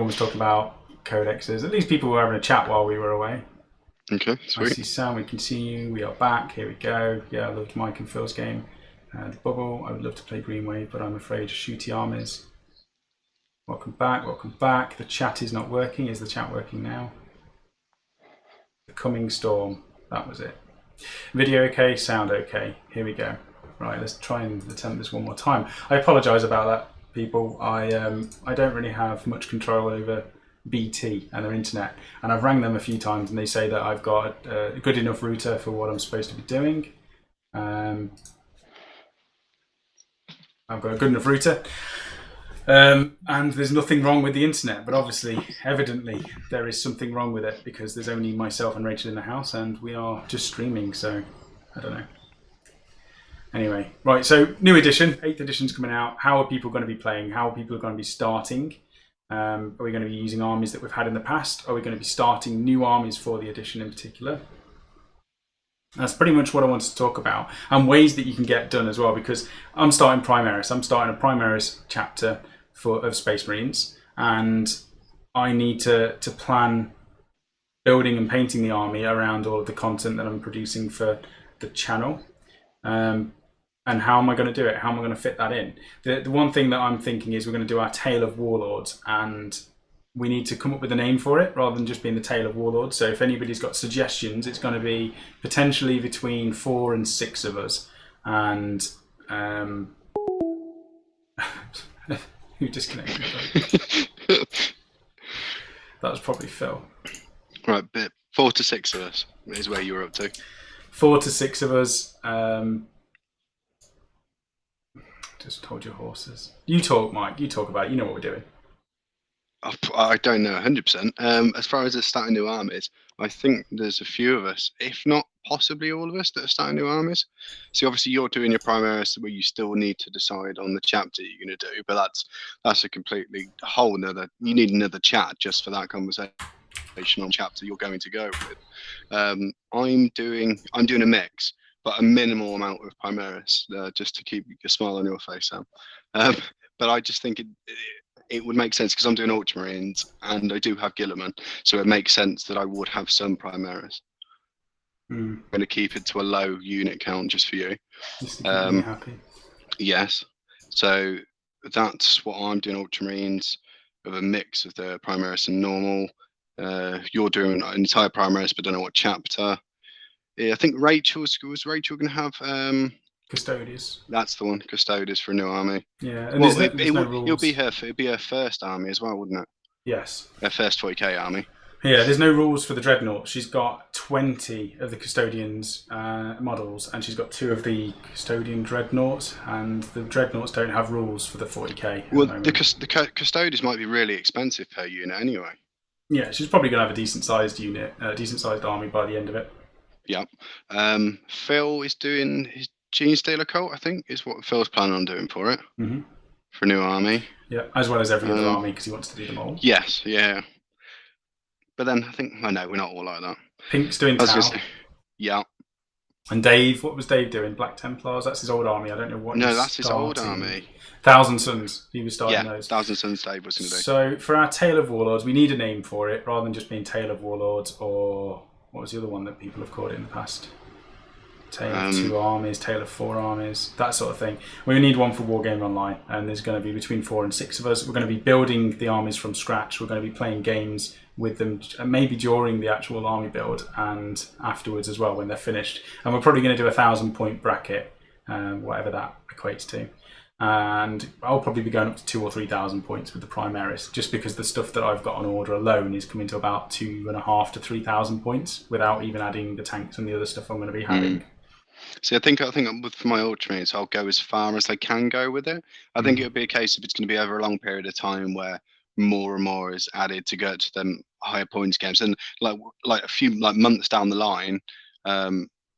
was talking about codexes. At least people were having a chat while we were away. Okay, I sweet. see Sam, we can see you. We are back. Here we go. Yeah, I loved Mike and Phil's game. The bubble. I would love to play Green Wave, but I'm afraid of shooty armies. Welcome back. Welcome back. The chat is not working. Is the chat working now? The coming storm. That was it. Video okay. Sound okay. Here we go. Right, let's try and attempt this one more time. I apologise about that, people. I don't really have much control over BT and their internet, and I've rang them a few times, and they say that I've got a good enough router for what I'm supposed to be doing. I've got a good enough router, and there's nothing wrong with the internet. But obviously, evidently, there is something wrong with it because there's only myself and Rachel in the house, and we are just streaming. So I don't know. Anyway, right, so new edition, 8th edition's coming out. How are people going to be playing? How are people going to be starting? Are we going to be using armies that we've had in the past? Are we going to be starting new armies for the edition in particular? That's pretty much what I wanted to talk about. And ways that you can get done as well, because I'm starting Primaris. I'm starting a Primaris chapter of Space Marines, and I need to plan building and painting the army around all of the content that I'm producing for the channel. And how am I going to do it? How am I going to fit that in? The one thing that I'm thinking is we're going to do our Tale of Warlords, and we need to come up with a name for it rather than just being the Tale of Warlords. So if anybody's got suggestions, it's going to be potentially between 4 and 6 of us. And who disconnected? That was probably Phil. Right, but 4 to 6 of us is where you were up to. 4 to 6 of us. Just told your horses. You talk, Mike. You talk about it. You know what we're doing. I don't know 100%. As far as starting new armies, I think there's a few of us, if not possibly all of us, that are starting new armies. So obviously you're doing your Primaris where you still need to decide on the chapter you're going to do, but that's a completely whole nother. You need another chat just for that conversation on chapter you're going to go with. I'm doing a mix, but a minimal amount of Primaris, just to keep a smile on your face, Sam. But I just think it would make sense because I'm doing Ultramarines and I do have Guilliman, so it makes sense that I would have some Primaris. I'm going to keep it to a low unit count just for you. Just to keep me happy. Yes. So that's what I'm doing, Ultramarines, with a mix of the Primaris and normal. You're doing an entire Primaris, but don't know what chapter. Yeah, I think was Rachel going to have Custodians. That's the one, Custodians for a new army. Yeah, and there's no rules. It'll be her first army as well, wouldn't it? Yes. Her first 40k army. Yeah, there's no rules for the Dreadnought. She's got 20 of the Custodians models, and she's got 2 of the Custodian Dreadnoughts, and the Dreadnoughts don't have rules for the 40k. Well, the Custodians might be really expensive per unit anyway. Yeah, she's probably going to have a decent-sized unit, a decent-sized army by the end of it. Yeah. Phil is doing his Gene Stealer cult, I think, is what Phil's planning on doing for it. Mm-hmm. For a new army. Yeah, as well as every other army, because he wants to do them all. Yes, yeah. But then I think, we're not all like that. Pink's doing Tau. Yeah. And Dave, what was Dave doing? Black Templars? That's his old army. I don't know what. No, that's his old army. Thousand Suns. He was starting those. Thousand Suns Dave was going to do. So for our Tale of Warlords, we need a name for it rather than just being Tale of Warlords, or what was the other one that people have called it in the past? Tale of 2 armies, Tale of 4 armies, that sort of thing. We need one for Wargame Online, and there's going to be between 4 and 6 of us. We're going to be building the armies from scratch. We're going to be playing games with them, maybe during the actual army build and afterwards as well when they're finished. And we're probably going to do a 1,000-point bracket, whatever that equates to. And I'll probably be going up to 2,000 or 3,000 points with the Primaris, just because the stuff that I've got on order alone is coming to about 2,500 to 3,000 points without even adding the tanks and the other stuff I'm going to be having. See, I think with my Ultramarines, I'll go as far as I can go with it. I think it would be a case if it's going to be over a long period of time where more and more is added to go to them higher points games, and like a few months down the line,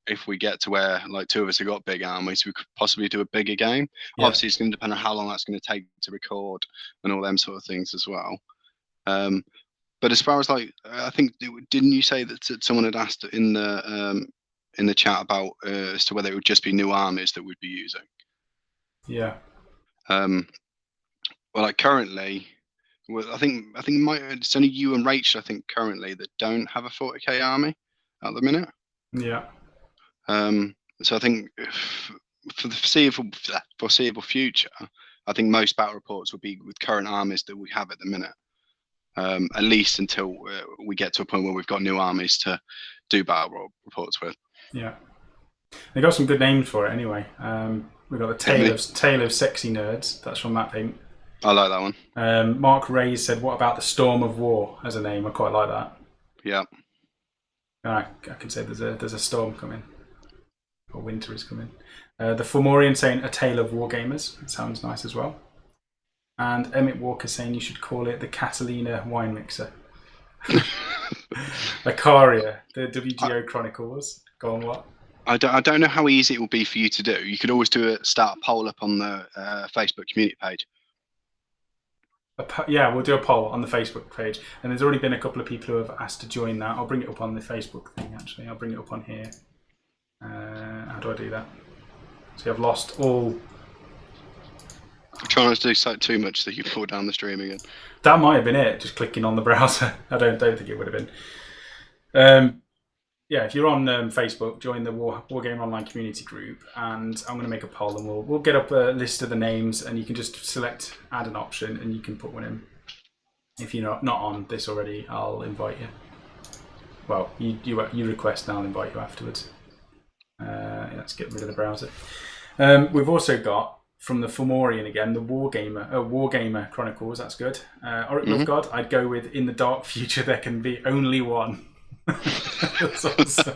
if we get to where 2 of us have got big armies, we could possibly do a bigger game. Yeah. Obviously, it's going to depend on how long that's going to take to record and all them sort of things as well. But as far as I think, didn't you say that someone had asked in the chat about as to whether it would just be new armies that we'd be using? Yeah. Well, currently, Well, I think it's only you and Rachel, I think, currently that don't have a 40k army at the minute. Yeah. So I think for the foreseeable future, I think most battle reports will be with current armies that we have at the minute. At least until we get to a point where we've got new armies to do battle reports with. Yeah. They got some good names for it anyway. We've got the Tale of Sexy Nerds. That's from Matt Pink. I like that one. Mark Ray's said, "What about the Storm of War as a name?" I quite like that. Yeah. I can say there's a storm coming, or winter is coming. The Fomorian saying, "A Tale of Wargamers." It sounds nice as well. And Emmett Walker saying you should call it the Catalina Wine Mixer. Acaria, the WGO Chronicles. Go on, what? I don't know how easy it will be for you to do. You could always start a poll up on the Facebook community page. Yeah, we'll do a poll on the Facebook page. And there's already been a couple of people who have asked to join that. I'll bring it up on the Facebook thing, actually. I'll bring it up on here. How do I do that? See, I've lost all... I'm trying not to do too much that you pull down the stream again. That might have been it, just clicking on the browser. I don't think it would have been. Yeah, if you're on Facebook, join the Wargame Online community group, and I'm going to make a poll, and we'll get up a list of the names, and you can just select add an option, and you can put one in. If you're not on this already, I'll invite you. Well, you request, and I'll invite you afterwards. Let's get rid of the browser. We've also got from the Fomorian again, the Wargamer Chronicles. That's good. Oracle of God. I'd go with in the dark future there can be only one. That's awesome.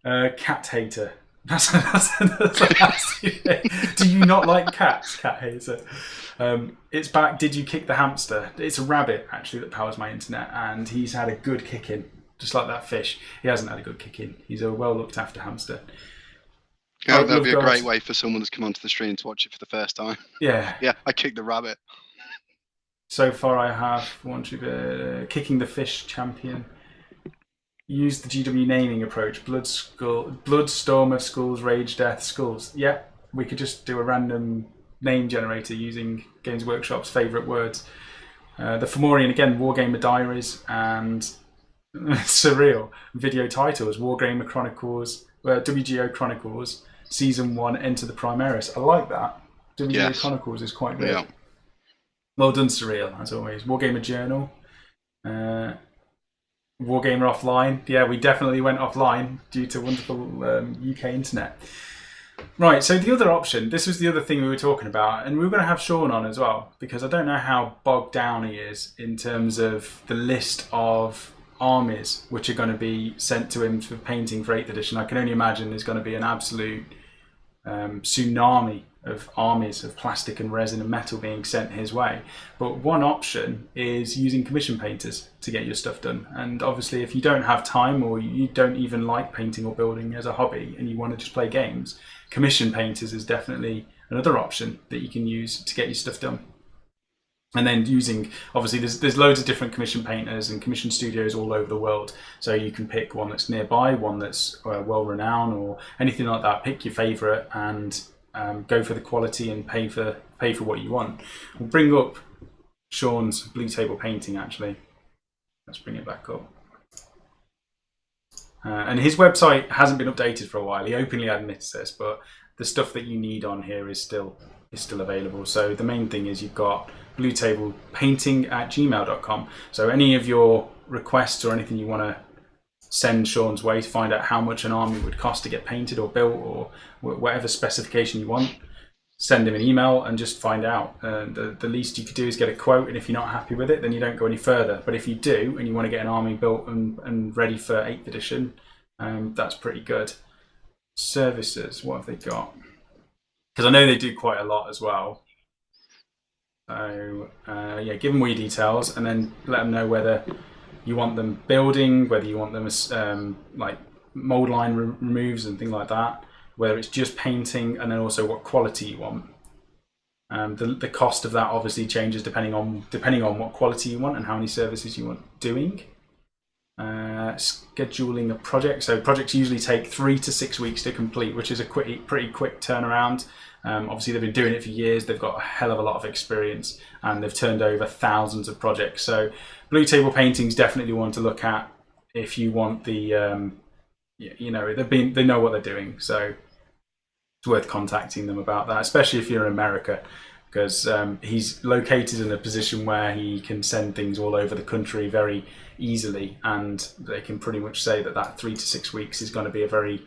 Cat hater. That's do you not like cats? Cat hater. It's back. Did you kick the hamster? It's a rabbit actually that powers my internet, and he's had a good kicking, just like that fish. He hasn't had a good kicking. He's a well looked after hamster. Yeah, that'd be a great way for someone that's come onto the stream to watch it for the first time. Yeah. Yeah, I kicked the rabbit. So far I have kicking the fish champion. Use the GW naming approach. Blood Storm of Skulls, Rage Death Skulls. Yeah, we could just do a random name generator using Games Workshop's favourite words. The Fomorian again, Wargamer Diaries, and surreal video titles. Wargamer Chronicles, WGO Chronicles, Season 1, Enter the Primaris. I like that. WGO Chronicles is quite good. Yeah. Well done, Surreal, as always. Wargamer Journal. Wargamer Offline. Yeah, we definitely went offline due to wonderful UK internet. Right, so the other option, this was the other thing we were talking about, and we were going to have Shawn on as well, because I don't know how bogged down he is in terms of the list of armies which are going to be sent to him for painting for 8th edition. I can only imagine there's going to be an absolute tsunami of armies of plastic and resin and metal being sent his way. But one option is using commission painters to get your stuff done. And obviously if you don't have time, or you don't even like painting or building as a hobby and you want to just play games, commission painters is definitely another option that you can use to get your stuff done. And then using, obviously there's loads of different commission painters and commission studios all over the world. So you can pick one that's nearby, one that's well renowned or anything like that. Pick your favourite and go for the quality and pay for what you want. We'll bring up Shawn's Blue Table painting actually. Let's bring it back up. And his website hasn't been updated for a while. He openly admits this, but the stuff that you need on here is still available. So the main thing is you've got bluetablepainting@gmail.com. So any of your requests or anything you want to send Shawn's way to find out how much an army would cost to get painted or built, or whatever specification you want, send him an email and just find out. The least you could do is get a quote, and if you're not happy with it, then you don't go any further. But if you do and you want to get an army built and ready for 8th edition, that's pretty good. Services, what have they got? Because I know they do quite a lot as well. So yeah, give them all your details and then let them know whether you want them building, whether you want them as like mold line removes and things like that, whether it's just painting, and then also what quality you want. The cost of that obviously changes depending on what quality you want and how many services you want doing. Scheduling a project. So projects usually take 3 to 6 weeks to complete, which is a pretty quick turnaround. Obviously, they've been doing it for years. They've got a hell of a lot of experience, and they've turned over thousands of projects. So Blue Table Painting is definitely one to look at if you want the, they know what they're doing. So it's worth contacting them about that, especially if you're in America, because he's located in a position where he can send things all over the country very easily, and they can pretty much say that 3 to 6 weeks is going to be a very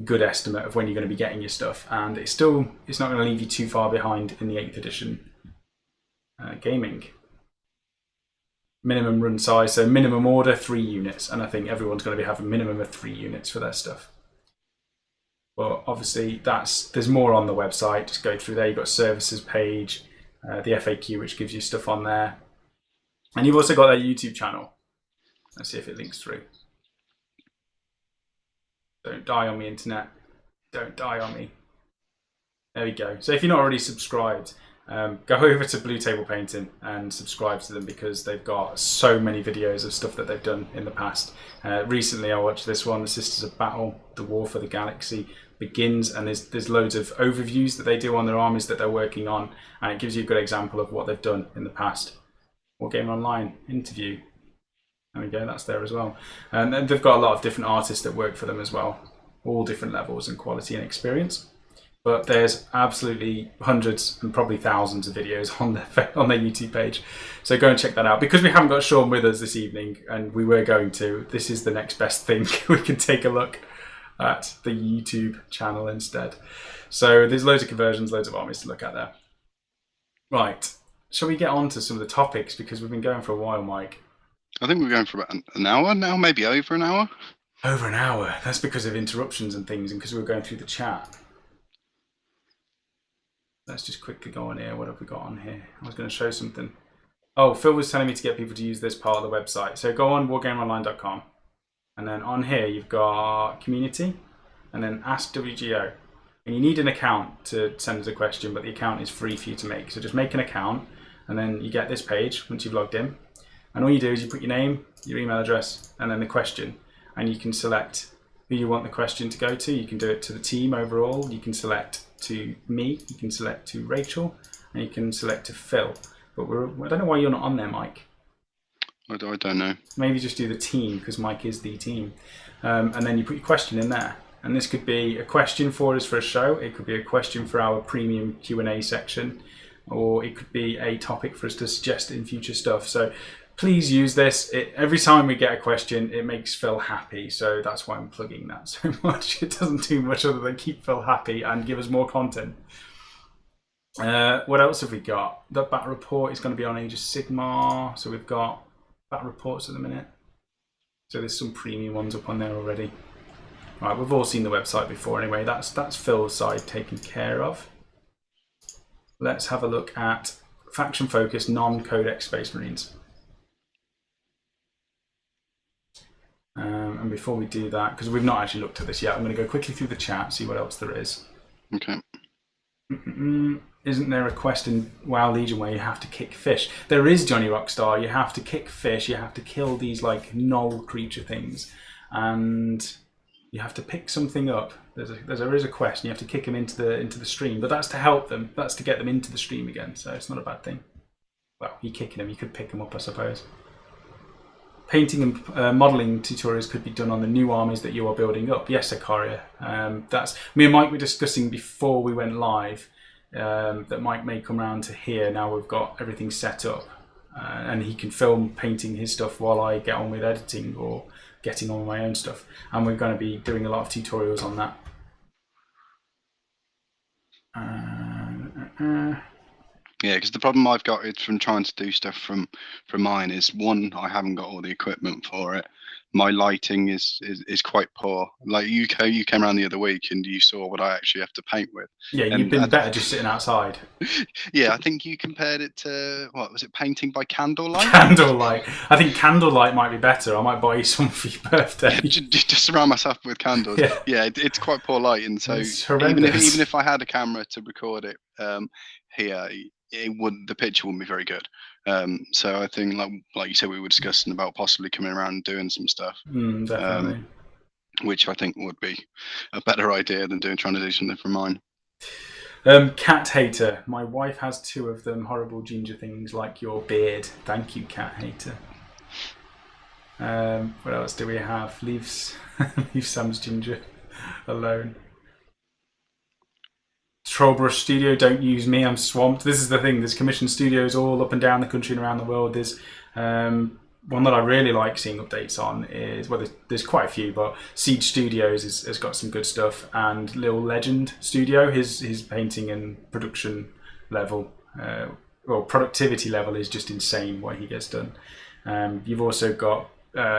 good estimate of when you're going to be getting your stuff, and it's not going to leave you too far behind in the 8th edition gaming. Minimum run size, so minimum order 3 units, and I think everyone's going to be having a minimum of 3 units for their stuff. But obviously there's more on the website. Just go through there. You've got services page, the FAQ, which gives you stuff on there, and you've also got their YouTube channel. Let's see if it links through. Don't die on me, internet. Don't die on me. There we go. So if you're not already subscribed, go over to Blue Table Painting and subscribe to them, because they've got so many videos of stuff that they've done in the past. Recently I watched this one, The Sisters of Battle, The War for the Galaxy Begins, and there's loads of overviews that they do on their armies that they're working on, and it gives you a good example of what they've done in the past. Wargaming Online interview. There we go, that's there as well. And they've got a lot of different artists that work for them as well, all different levels and quality and experience. But there's absolutely hundreds and probably thousands of videos on their YouTube page. So go and check that out. Because we haven't got Shawn with us this evening, and we were going to, this is the next best thing. We can take a look at the YouTube channel instead. So there's loads of conversions, loads of armies to look at there. Right, shall we get on to some of the topics? Because we've been going for a while, Mike. I think we're going for about an hour now, maybe over an hour. Over an hour. That's because of interruptions and things, and because we were going through the chat. Let's just quickly go on here. What have we got on here? I was going to show something. Oh, Phil was telling me to get people to use this part of the website. So go on wargameronline.com, and then on here you've got community, and then ask WGO. And you need an account to send us a question, but the account is free for you to make. So just make an account, and then you get this page once you've logged in. And all you do is you put your name, your email address, and then the question. And you can select who you want the question to go to. You can do it to the team overall. You can select to me. You can select to Rachel. And you can select to Phil. But I don't know why you're not on there, Mike. I don't know. Maybe just do the team, because Mike is the team. And then you put your question in there. And this could be a question for us for a show. It could be a question for our premium Q&A section. Or it could be a topic for us to suggest in future stuff. So please use this. Every time we get a question, it makes Phil happy. So that's why I'm plugging that so much. It doesn't do much other than keep Phil happy and give us more content. What else have we got? The battle report is going to be on Age of Sigmar. So we've got battle reports at the minute. So there's some premium ones up on there already. Right, we've all seen the website before anyway. That's Phil's side taken care of. Let's have a look at faction focused non-codex Space Marines. And before we do that, because we've not actually looked at this yet, I'm going to go quickly through the chat, see what else there is. Okay. Isn't there a quest in WoW Legion where you have to kick fish? There is, Johnny Rockstar. You have to kick fish. You have to kill these like null creature things, and you have to pick something up. There is a quest, and you have to kick them into the stream. But that's to help them. That's to get them into the stream again. So it's not a bad thing. Well, you're kicking them. You could pick them up, I suppose. Painting and modelling tutorials could be done on the new armies that you are building up. Yes, Akaria. That's me and Mike were discussing before we went live. That Mike may come around to here now we've got everything set up, and he can film painting his stuff while I get on with editing or getting on with my own stuff, and we're going to be doing a lot of tutorials on that. Yeah, because the problem I've got is from trying to do stuff from mine is, one, I haven't got all the equipment for it. My lighting is quite poor. Like you came around the other week and you saw what I actually have to paint with. Yeah, you've been better just sitting outside. Yeah, I think you compared it to, what was it, painting by candlelight? Candlelight. I think candlelight might be better. I might buy you some for your birthday. Just surround myself with candles. Yeah, it's quite poor lighting. So even if I had a camera to record it here, the picture wouldn't be very good. So I think, like you said, we were discussing about possibly coming around and doing some stuff. Definitely. Which I think would be a better idea than trying to do something from mine. Cat hater. My wife has 2 of them. Horrible ginger things like your beard. Thank you, cat hater. What else do we have? Leave Sam's ginger alone. Trollbrush Studio, don't use me, I'm swamped. This is the thing, there's commissioned studios all up and down the country and around the world. There's one that I really like seeing updates on is, well, there's quite a few, but Siege Studios has got some good stuff, and Lil Legend Studio, his painting and production level, productivity level is just insane what he gets done. You've also got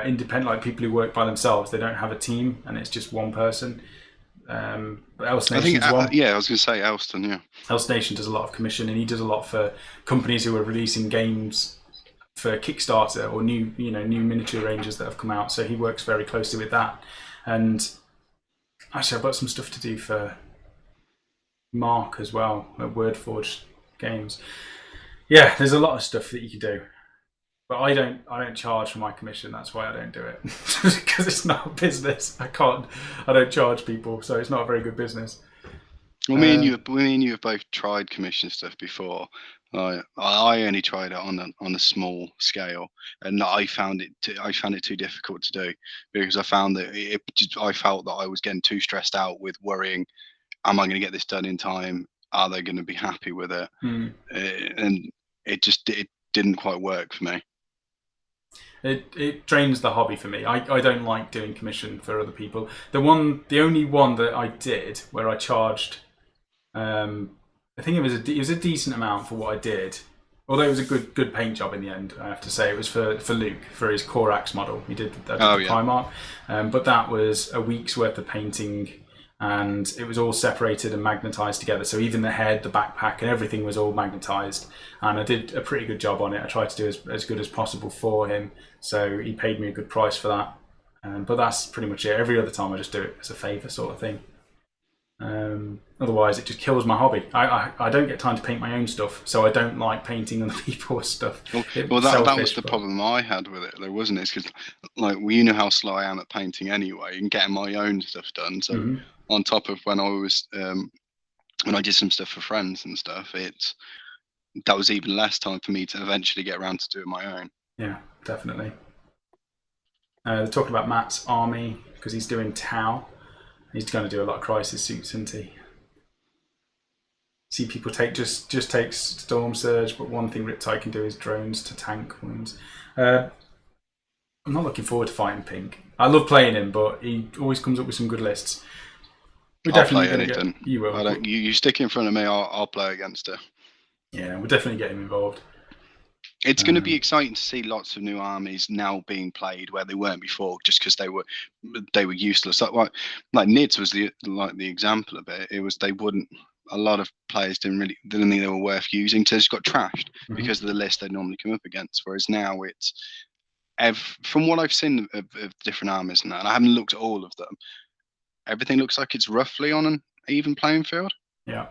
independent, like people who work by themselves, they don't have a team and it's just one person. Else Nation's one. Yeah, I was going to say Elston. Yeah, Else Nation does a lot of commission, and he does a lot for companies who are releasing games for Kickstarter or new miniature ranges that have come out. So he works very closely with that. And actually, I've got some stuff to do for Mark as well at Wordforged Games. Yeah, there's a lot of stuff that you can do. But I don't charge for my commission. That's why I don't do it, because it's not a business. I don't charge people, so it's not a very good business. Well, me and you have both tried commission stuff before. I only tried it on a small scale, and I found it too difficult to do, because I found that I felt that I was getting too stressed out with worrying, am I going to get this done in time? Are they going to be happy with it? And it didn't quite work for me. It drains the hobby for me. I don't like doing commission for other people. The only one that I did where I charged, I think it was a decent amount for what I did. Although it was a good paint job in the end, I have to say. It was for Luke, for his Corax model. He did the Primark, but that was a week's worth of painting, and it was all separated and magnetized together. So even the head, the backpack, and everything was all magnetized. And I did a pretty good job on it. I tried to do as good as possible for him. So he paid me a good price for that. But that's pretty much it. Every other time I just do it as a favour sort of thing. Otherwise, it just kills my hobby. I don't get time to paint my own stuff, so I don't like painting other people's stuff. Well, that was the problem I had with it, though, wasn't it? Because, you know how slow I am at painting anyway, and getting my own stuff done. So on top of when I was when I did some stuff for friends and stuff, that was even less time for me to eventually get around to doing my own. Yeah, definitely. They're talking about Matt's army because he's doing Tau. He's going to do a lot of crisis suits, isn't he? See people just takes Storm Surge, but one thing Riptide can do is drones to tank wounds. I'm not looking forward to fighting Pink. I love playing him, but he always comes up with some good lists. I'll play anything. You will. You stick in front of me, I'll play against it. Yeah, we'll definitely get him involved. It's going to be exciting to see lots of new armies now being played where they weren't before, just because they were useless. Like Nids was the example of it. It was a lot of players didn't think they were worth using, so they just got trashed because of the list they normally come up against. Whereas now from what I've seen of different armies and that, and I haven't looked at all of them, everything looks like it's roughly on an even playing field. Yeah.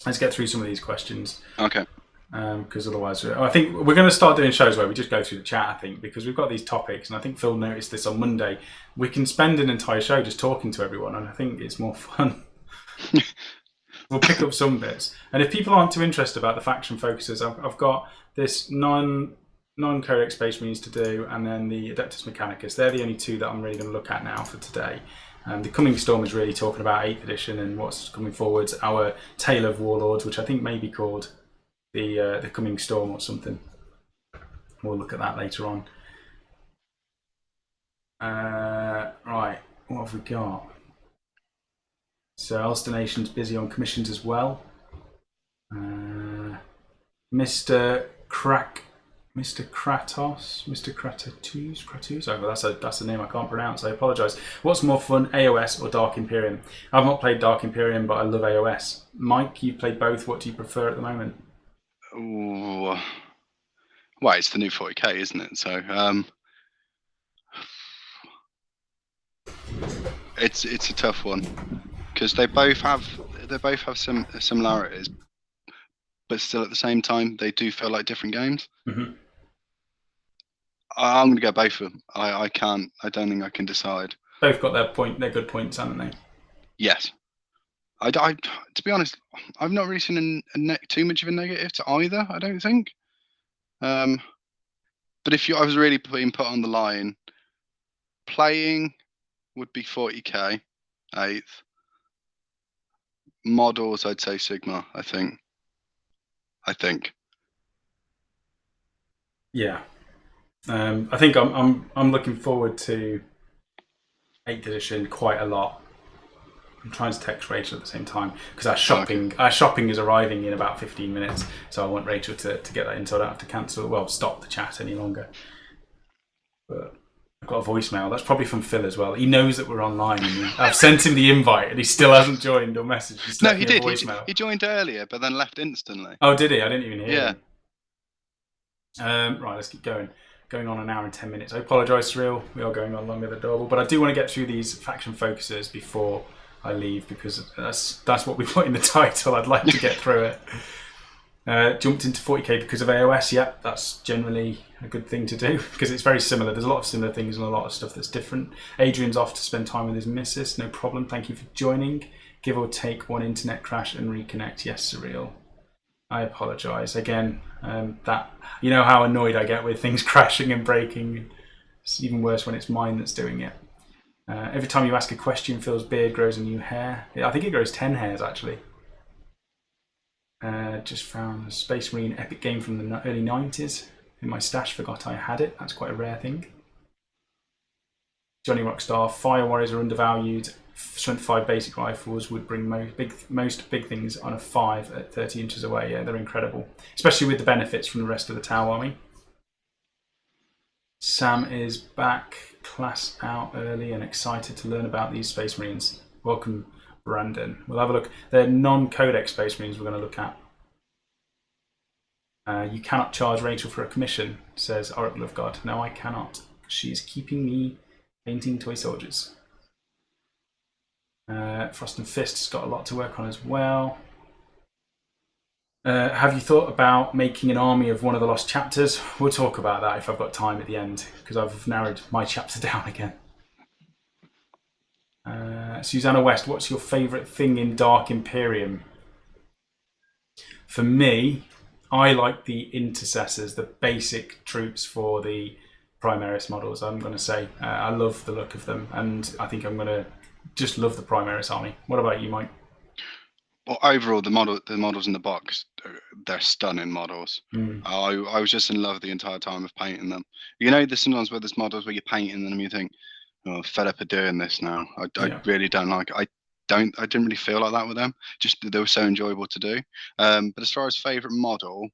Let's get through some of these questions. Okay. Because otherwise, I think we're going to start doing shows where we just go through the chat, I think, because we've got these topics, and I think Phil noticed this on Monday. We can spend an entire show just talking to everyone, and I think it's more fun. We'll pick up some bits. And if people aren't too interested about the faction focuses, I've got this non-codex Space Marines to do, and then the Adeptus Mechanicus. They're the only 2 that I'm really going to look at now for today. The Coming Storm is really talking about 8th edition and what's coming forwards. Our Tale of Warlords, which I think may be called the Coming Storm or something. We'll look at that later on. Right, what have we got? So Ulster Nation's busy on commissions as well. Mr. Kratos. Oh, that's a name I can't pronounce. I apologise. What's more fun, AOS or Dark Imperium? I've not played Dark Imperium, but I love AOS. Mike, you play both. What do you prefer at the moment? Ooh. Well, it's the new 40k, isn't it? So it's a tough one because they both have some similarities, but still at the same time they do feel like different games. I'm going to go both of them. I don't think I can decide. Both got their good points, haven't they? Yes. To be honest, I've not really seen too much of a negative to either. I don't think. But I was really being put on the line, playing would be 40k, 8th. Models, I'd say Sigmar. I think. Yeah. I think I'm looking forward to 8th edition quite a lot. I'm trying to text Rachel at the same time because our shopping is arriving in about 15 minutes, so I want Rachel to get that in so I don't have to cancel. Well, stop the chat any longer. But I've got a voicemail. That's probably from Phil as well. He knows that we're online. And I've sent him the invite, and he still hasn't joined or messaged. No, he did. He joined earlier, but then left instantly. Oh, did he? I didn't even hear him. Right, let's keep going. Going on an hour and 10 minutes. I apologise, Cyril. We are going on longer than normal, but I do want to get through these faction focuses before I leave because that's what we put in the title. I'd like to get through it. Jumped into 40k because of AOS. Yep, that's generally a good thing to do because it's very similar. There's a lot of similar things and a lot of stuff that's different. Adrian's off to spend time with his missus. No problem. Thank you for joining. Give or take one internet crash and reconnect. Yes, Surreal. I apologise again. That you know how annoyed I get with things crashing and breaking. It's even worse when it's mine that's doing it. Every time you ask a question, Phil's beard grows a new hair. I think it grows 10 hairs actually. Just found a Space Marine epic game from the early 90s in my stash. Forgot I had it. That's quite a rare thing. Johnny Rockstar. Fire Warriors are undervalued. Strength 5 basic rifles would bring most big things on a 5 at 30 inches away. Yeah, they're incredible. Especially with the benefits from the rest of the Tau army. Sam is back. Class out early and excited to learn about these Space Marines. Welcome, Brandon. We'll have a look. They're non-codex Space Marines we're going to look at. You cannot charge Rachel for a commission, says Oracle of God. No, I cannot. She is keeping me painting toy soldiers. Frost and Fist's got a lot to work on as well. Have you thought about making an army of one of the lost chapters? We'll talk about that if I've got time at the end, because I've narrowed my chapter down again. Susanna West, what's your favourite thing in Dark Imperium? For me, I like the intercessors, the basic troops for the Primaris models, I'm going to say. I love the look of them, and I think I'm going to just love the Primaris army. What about you, Mike? Well, overall, the models in the box, they're stunning models. I was just in love the entire time of painting them. You know, there's sometimes where there's models where you're painting them and you think, oh, fed up of doing this now. I really don't like it. I didn't really feel like that with them. Just they were so enjoyable to do. But as far as favourite model,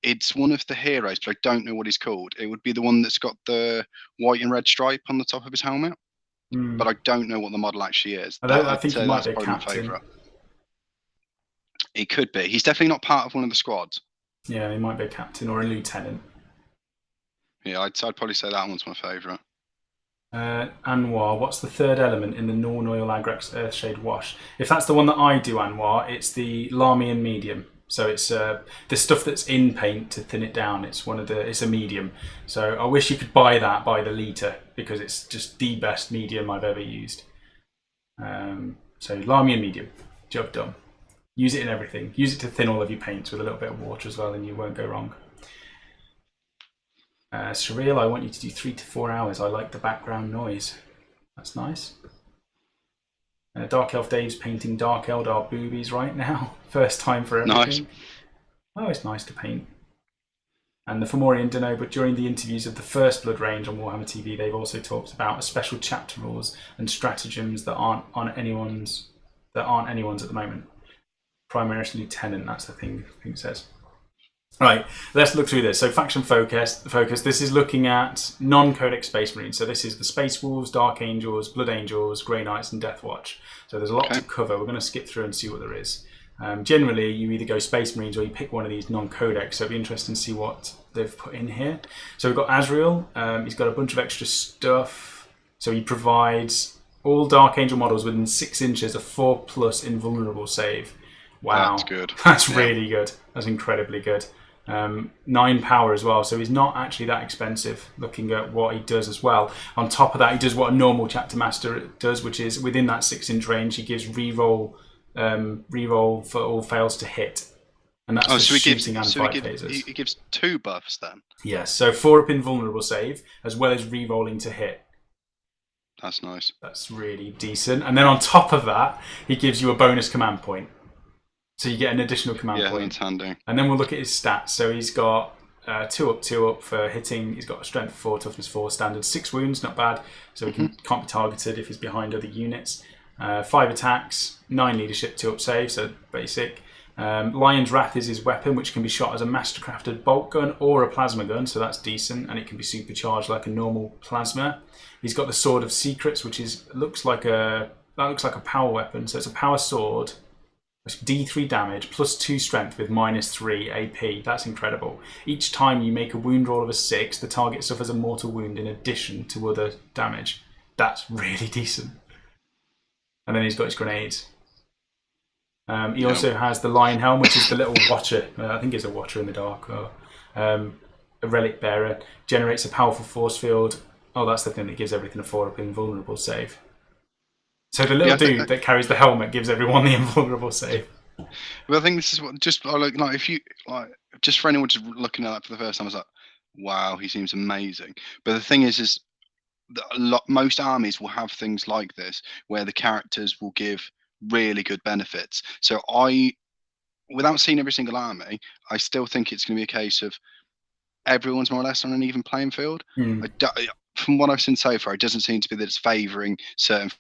it's one of the heroes, but I don't know what he's called. It would be the one that's got the white and red stripe on the top of his helmet. But I don't know what the model actually is. I think he might be a captain. He could be. He's definitely not part of one of the squads. Yeah, he might be a captain or a lieutenant. Yeah, I'd probably say that one's my favourite. Anwar, what's the third element in the Norn Oil Agrax Earthshade Wash? If that's the one that I do, Anwar, it's the Larmian medium. So it's the stuff that's in paint to thin it down. It's a medium. So I wish you could buy that by the litre because it's just the best medium I've ever used. So Larmian medium, job done. Use it in everything. Use it to thin all of your paints with a little bit of water as well, and you won't go wrong. Surreal, I want you to do 3 to 4 hours. I like the background noise. That's nice. Dark Elf Dave's painting Dark Eldar boobies right now. First time for everything. Nice. Oh, it's nice to paint. And the Fomorian don't know, but during the interviews of the First Blood range on Warhammer TV, they've also talked about a special chapter rules and stratagems that aren't anyone's at the moment. Primaris Lieutenant, that's the thing it says. Right, let's look through this. So faction focus. This is looking at non-codex Space Marines. So this is the Space Wolves, Dark Angels, Blood Angels, Grey Knights, and Death Watch. So there's a lot to cover. We're going to skip through and see what there is. Generally, you either go Space Marines or you pick one of these non-codex. So it'll be interesting to see what they've put in here. So we've got Azrael. He's got a bunch of extra stuff. So he provides all Dark Angel models within 6 inches of 4+ invulnerable save. Wow, that's good. That's really good. That's incredibly good. 9 power as well, so he's not actually that expensive looking at what he does as well. On top of that, he does what a normal chapter master does, which is within that 6-inch range, he gives reroll reroll for all fails to hit. And that's for shooting and fight phasers. He gives 2 buffs then? Yes, so 4-up invulnerable save, as well as rerolling to hit. That's nice. That's really decent. And then on top of that, he gives you a bonus command point. So you get an additional command point. Yeah, that's handy. And then we'll look at his stats. So he's got 2-up for hitting. He's got a strength 4, toughness 4, standard 6 wounds, not bad. So he can't be targeted if he's behind other units. 5 attacks, 9 leadership, 2-up save, so basic. Lion's Wrath is his weapon, which can be shot as a mastercrafted bolt gun or a plasma gun, so that's decent, and it can be supercharged like a normal plasma. He's got the Sword of Secrets, which looks like a power weapon. So it's a power sword, D3 damage, plus 2 strength with minus 3 AP. That's incredible. Each time you make a wound roll of a 6, the target suffers a mortal wound in addition to other damage. That's really decent. And then he's got his grenades. He also has the Lion Helm, which is the little watcher. I think it's a watcher in the dark. Or, a relic bearer. Generates a powerful force field. Oh, that's the thing that gives everything a 4-up invulnerable save. So the little dude that carries the helmet gives everyone the invulnerable save. Well, I think this is what just like if you just for anyone just looking at that for the first time, I was like, wow, he seems amazing. But the thing is that most armies will have things like this where the characters will give really good benefits. So without seeing every single army, I still think it's going to be a case of everyone's more or less on an even playing field. From what I've seen so far, it doesn't seem to be that it's favouring certain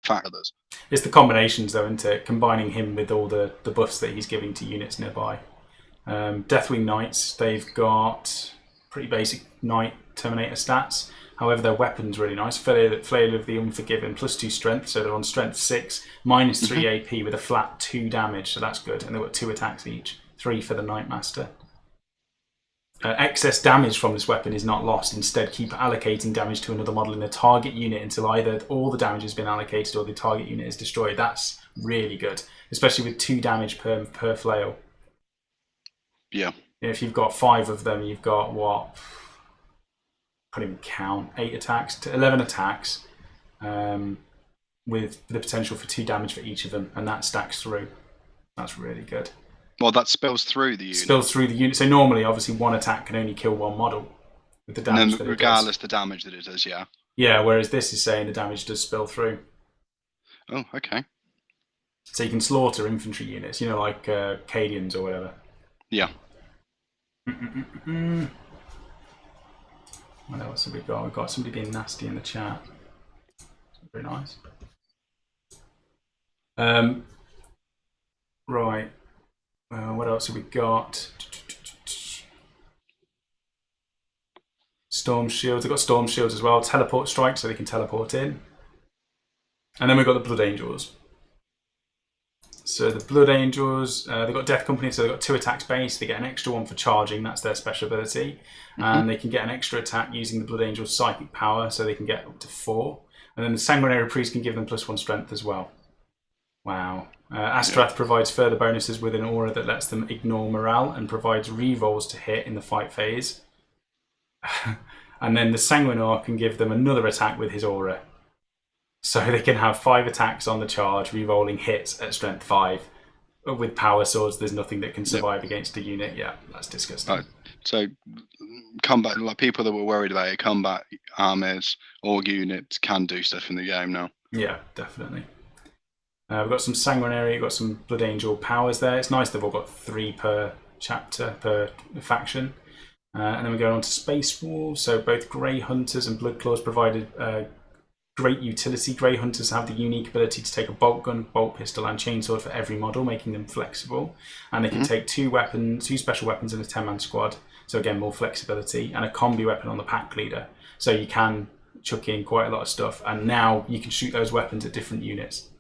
factors. It's the combinations, though, isn't it? Combining him with all the buffs that he's giving to units nearby. Deathwing Knights, they've got pretty basic Knight Terminator stats. However, their weapon's really nice. Flail of the Unforgiven, plus 2 strength, so they're on strength 6, minus 3 AP with a flat 2 damage, so that's good. And they've got 2 attacks each, 3 for the Knightmaster. Excess damage from this weapon is not lost. Instead, keep allocating damage to another model in the target unit until either all the damage has been allocated or the target unit is destroyed. That's really good, especially with 2 damage per flail. Yeah. If you've got 5 of them, you've got what? I can't even count. 8 attacks to 11 attacks, with the potential for 2 damage for each of them, and that stacks through. That's really good. Well, that spills through the unit. Spills through the unit. So normally, obviously, 1 attack can only kill 1 model with the damage. And regardless the damage that it does, yeah. Yeah, whereas this is saying the damage does spill through. Oh, okay. So you can slaughter infantry units, like Cadians or whatever. Yeah. What else have we got? We've got somebody being nasty in the chat. Very nice. Right. What else have we got? Storm shields. They've got storm shields as well. Teleport strike, so they can teleport in. And then we've got the Blood Angels. So the Blood Angels, they've got Death Company, so they've got 2 attacks base. They get an extra 1 for charging. That's their special ability. And they can get an extra attack using the Blood Angel's psychic power, so they can get up to 4. And then the Sanguinary Priest can give them plus 1 strength as well. Wow. Astrath provides further bonuses with an aura that lets them ignore morale and provides rerolls to hit in the fight phase. And then the Sanguinor can give them another attack with his aura. So they can have 5 attacks on the charge, rerolling hits at strength 5. But with power swords, there's nothing that can survive against a unit. Yeah, that's disgusting. So combat, like people that were worried about it, combat armies or units can do stuff in the game now. Yeah, definitely. We've got some Sanguinary, we've got some Blood Angel powers there. It's nice they've all got 3 per chapter, per faction. And then we're going on to Space Wolves. So both Grey Hunters and Blood Claws provided great utility. Grey Hunters have the unique ability to take a bolt gun, bolt pistol, and chainsword for every model, making them flexible. And they can take 2 special weapons in a 10-man squad. So again, more flexibility, and a combi weapon on the pack leader. So you can chuck in quite a lot of stuff, and now you can shoot those weapons at different units.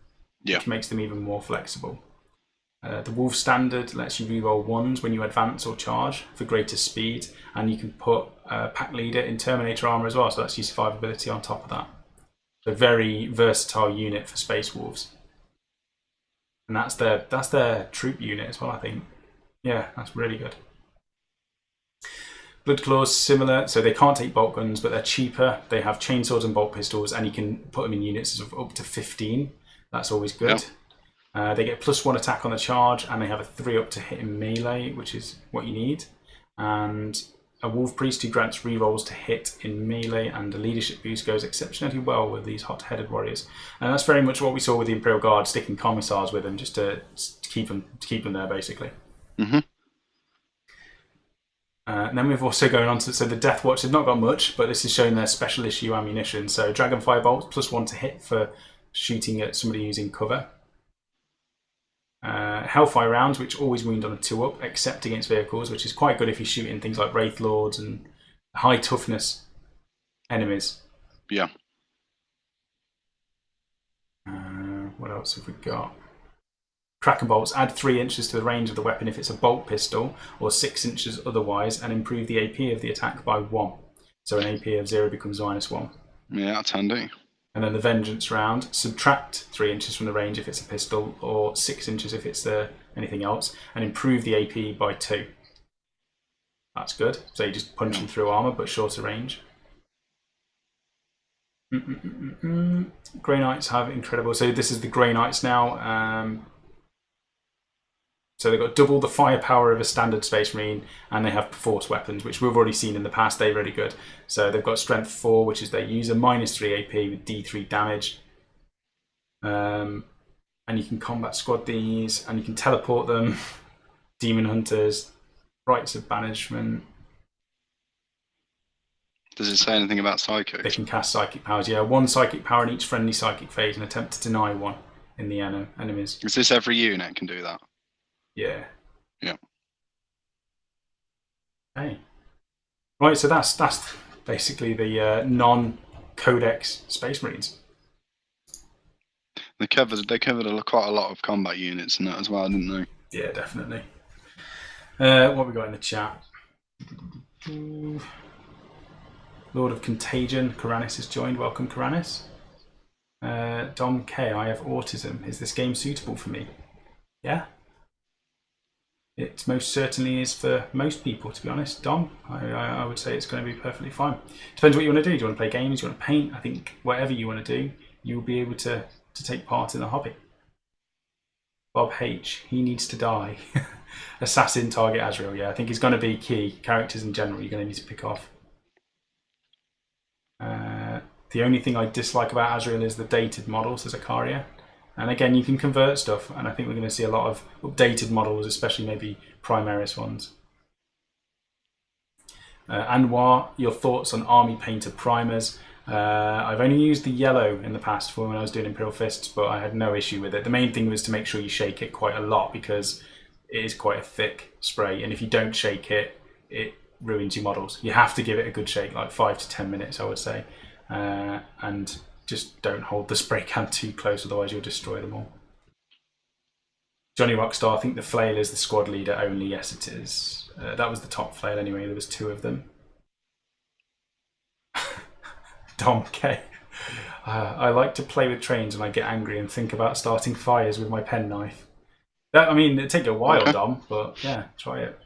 Yeah. Which makes them even more flexible. The Wolf Standard lets you reroll 1s when you advance or charge for greater speed, and you can put Pack Leader in Terminator armor as well, so that's your survivability on top of that. A very versatile unit for Space Wolves. And that's their troop unit as well, I think. Yeah, that's really good. Blood Claws, similar, so they can't take bolt guns, but they're cheaper. They have chainswords and bolt pistols, and you can put them in units of up to 15. That's always good. They get +1 attack on the charge, and they have a 3 up to hit in melee, which is what you need. And a Wolf Priest who grants rerolls to hit in melee, and a leadership boost goes exceptionally well with these hot-headed warriors. And that's very much what we saw with the Imperial Guard, sticking commissars with them just to keep them there, basically. Mm-hmm. And then we've also going on to, so the Death Watch have not got much, but this is showing their special issue ammunition. So Dragonfire bolts +1 to hit for shooting at somebody using cover. Hellfire rounds, which always wound on a 2-up, except against vehicles, which is quite good if you're shooting things like Wraith Lords and high toughness enemies. Yeah. What else have we got? Kraken bolts add 3 inches to the range of the weapon if it's a bolt pistol, or 6 inches otherwise, and improve the AP of the attack by 1. So an AP of 0 becomes -1. Yeah, that's handy. And then the Vengeance round, subtract 3 inches from the range if it's a pistol, or 6 inches if it's anything else, and improve the AP by 2. That's good. So you're just punching through armour, but shorter range. Grey Knights have incredible... So this is the Grey Knights now. So they've got double the firepower of a standard Space Marine, and they have force weapons, which we've already seen in the past. They're really good. So they've got Strength 4, which is their user, -3 AP with D3 damage. And you can combat squad these, and you can teleport them. Demon Hunters, Rites of Banishment. Does it say anything about psychics? They can cast psychic powers. Yeah, 1 psychic power in each friendly psychic phase, and attempt to deny 1 in the enemies. Is this every unit can do that? Yeah. Yeah. Okay. Right, so that's basically the non-codex Space Marines. They covered quite a lot of combat units in that as well, didn't they? Yeah, definitely. What have we got in the chat? Lord of Contagion, Karanis has joined. Welcome, Karanis. Dom K, I have autism. Is this game suitable for me? Yeah. It most certainly is for most people, to be honest. Dom, I would say it's going to be perfectly fine. Depends what you want to do. Do you want to play games? Do you want to paint? I think whatever you want to do, you'll be able to take part in the hobby. Bob H, he needs to die. Assassin, target Azrael. Yeah, I think it's going to be key. Characters in general, you're going to need to pick off. The only thing I dislike about Azrael is the dated models as Zakaria. And again, you can convert stuff, and I think we're going to see a lot of updated models, especially maybe Primaris ones. Anwar, your thoughts on Army Painter primers? I've only used the yellow in the past for when I was doing Imperial Fists, but I had no issue with it. The main thing was to make sure you shake it quite a lot, because it is quite a thick spray, and if you don't shake it, it ruins your models. You have to give it a good shake, like 5 to 10 minutes, I would say. And just don't hold the spray can too close, otherwise you'll destroy them all. Johnny Rockstar, I think the flail is the squad leader only. Yes, it is. That was the top flail anyway. There was 2 of them. Dom K. I like to play with trains and I get angry and think about starting fires with my penknife. I mean, it'd take a while, Dom, but yeah, try it.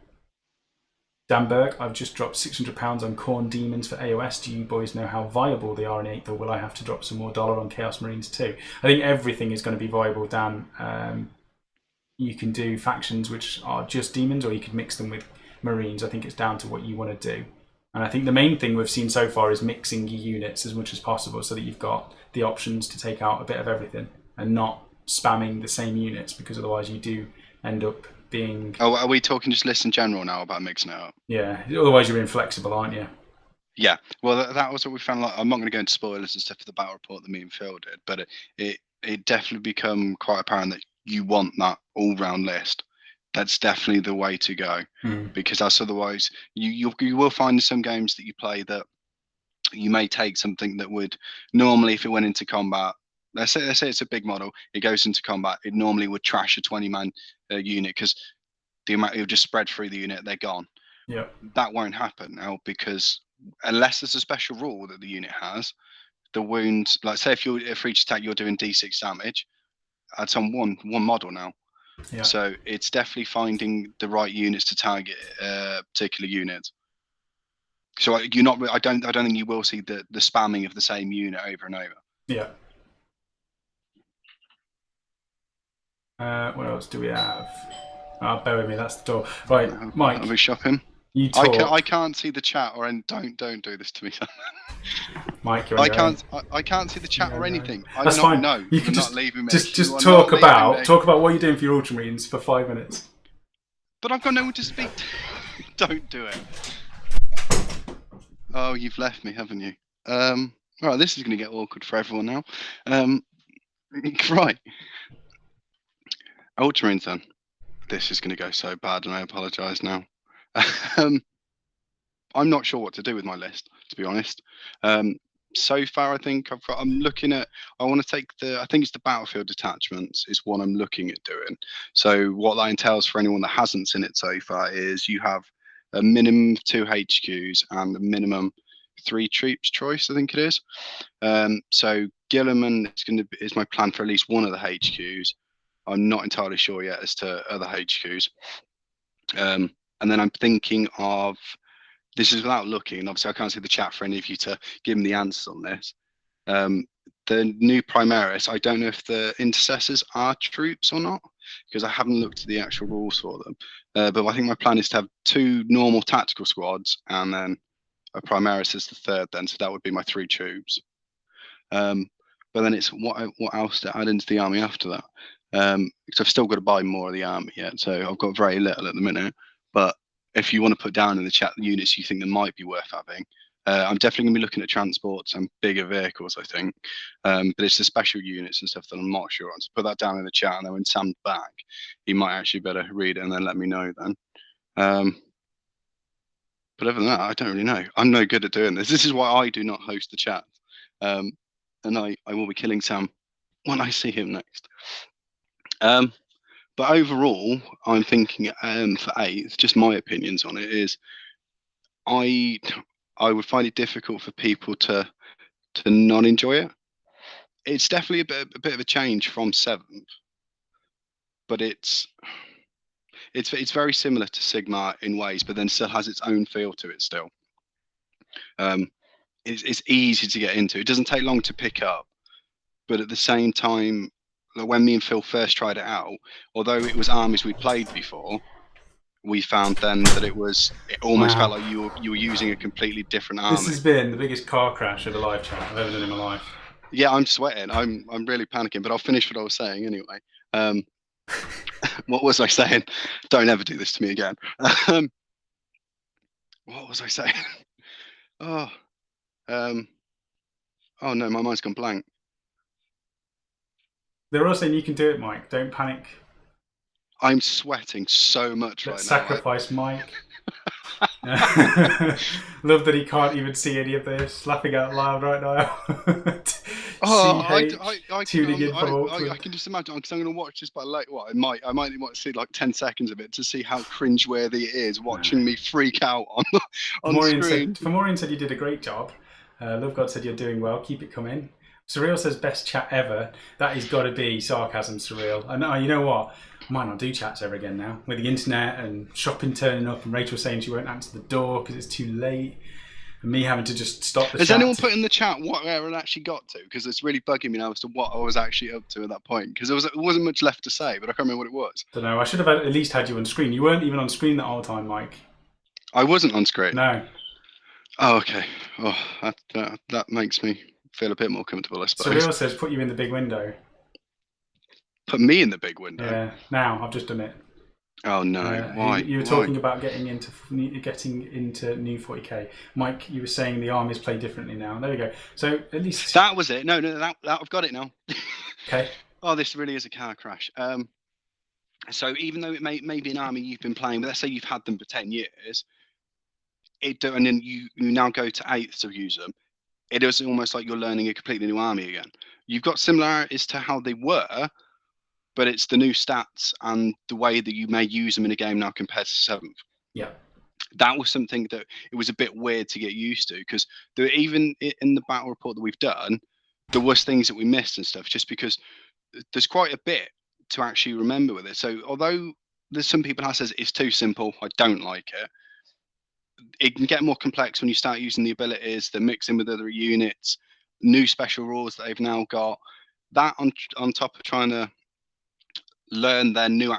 Dan Burke, I've just dropped £600 on Khorne Demons for AOS. Do you boys know how viable they are in 8th, or will I have to drop some more dollar on Chaos Marines too? I think everything is going to be viable, Dan. You can do factions which are just demons, or you could mix them with Marines. I think it's down to what you want to do. And I think the main thing we've seen so far is mixing your units as much as possible so that you've got the options to take out a bit of everything and not spamming the same units, because otherwise you do end up being... Oh, are we talking just list in general now about mixing it up? Yeah, otherwise you're inflexible, aren't you? Yeah, well, that was what we found. Like, I'm not going to go into spoilers and stuff for the battle report that me and Phil did, but it definitely become quite apparent that you want that all-round list. That's definitely the way to go, because that's otherwise you will find in some games that you play that you may take something that would normally, if it went into combat, let's say it's a big model, it goes into combat, it normally would trash a 20-man unit because the amount it would just spread through the unit, they're gone. Yeah, that won't happen now, because unless there's a special rule that the unit has, the wounds, like say if for each attack you're doing D6 damage, that's on one model now. Yeah. So it's definitely finding the right units to target particular units. So I don't think you will see the spamming of the same unit over and over. Yeah. What else do we have? Bear with me, that's the door. Right, Mike. Are we shopping? You talk. I can't see the chat or don't do this to me. Mike, you're on your own. I can't see the chat or anything. That's fine. No, you can not leaving me. Just talk about what you're doing for your Ultramarines for 5 minutes. But I've got no one to speak to. Don't do it. Oh, you've left me, haven't you? Right, this is going to get awkward for everyone now. Right. Ultramarines then. This is going to go so bad, and I apologise now. I'm not sure what to do with my list, to be honest. So far, I think I'm looking at. I want to take I think it's the battlefield detachments is what I'm looking at doing. So what that entails for anyone that hasn't seen it so far is you have a minimum of 2 HQs and a minimum 3 troops choice, I think it is. So Guilliman is my plan for at least one of the HQs. I'm not entirely sure yet as to other HQs. And then I'm thinking of, this is without looking, and obviously I can't see the chat for any of you to give me the answers on this. The new Primaris, I don't know if the intercessors are troops or not, because I haven't looked at the actual rules for them. But I think my plan is to have 2 normal tactical squads and then a Primaris as the third then, so that would be my 3 troops. But then it's what else to add into the army after that. Because I've still got to buy more of the army yet, so I've got very little at the minute. But if you want to put down in the chat the units you think that might be worth having, I'm definitely going to be looking at transports and bigger vehicles, I think. But it's the special units and stuff that I'm not sure on. So put that down in the chat, and then when Sam's back, he might actually better read it and then let me know then. But other than that, I don't really know. I'm no good at doing this. This is why I do not host the chat. And I will be killing Sam when I see him next. But overall, I'm thinking for 8th, just my opinions on it is, I would find it difficult for people to not enjoy it. It's definitely a bit of a change from 7th, but it's very similar to Sigmar in ways, but then still has its own feel to it still. It's easy to get into. It doesn't take long to pick up, but at the same time, when me and Phil first tried it out, although it was armies we played before, we found then that it almost felt like you were using a completely different army. This has been the biggest car crash of a live chat I've ever done in my life. Yeah, I'm sweating. I'm really panicking, but I'll finish what I was saying anyway. What was I saying? Don't ever do this to me again. What was I saying? Oh no, my mind's gone blank. They're all saying you can do it, Mike. Don't panic. I'm sweating so much right now. Sacrifice Mike. Love that he can't even see any of this. Laughing out loud right now. I can just imagine, because I'm going to watch this by late. I might want to see like 10 seconds of it to see how cringeworthy it is watching me freak out on screen. Fomorian said you did a great job. Love God said you're doing well. Keep it coming. Surreal says best chat ever. That has got to be sarcasm, Surreal. And you know what? I might not do chats ever again now. With the internet and shopping turning up and Rachel saying she won't answer the door because it's too late. And me having to just stop the chat. Has anyone put in the chat what Aaron actually got to? Because it's really bugging me now as to what I was actually up to at that point. Because there wasn't much left to say, but I can't remember what it was. I don't know. I should have at least had you on screen. You weren't even on screen the whole time, Mike. I wasn't on screen? No. Oh, okay. Oh, that makes me feel a bit more comfortable, I suppose. Surreal says put you in the big window. Put me in the big window? Yeah. Now, I've just done it. Oh no! Why? You were talking about getting into new 40k. Mike, you were saying the armies play differently now. There we go. So at least that was it. No, that I've got it now. Okay. Oh, this really is a car crash. So even though it may be an army you've been playing, but let's say you've had them for 10 years, and then you now go to 8th to use them. It is almost like you're learning a completely new army again. You've got similarities to how they were, but it's the new stats and the way that you may use them in a game now compared to 7th. Yeah. That was something that it was a bit weird to get used to, because even in the battle report that we've done, there was things that we missed and stuff, just because there's quite a bit to actually remember with it. So although there's some people that says it's too simple, I don't like it. It can get more complex when you start using the abilities, the mixing with other units, new special rules that they've now got. That on top of trying to learn their new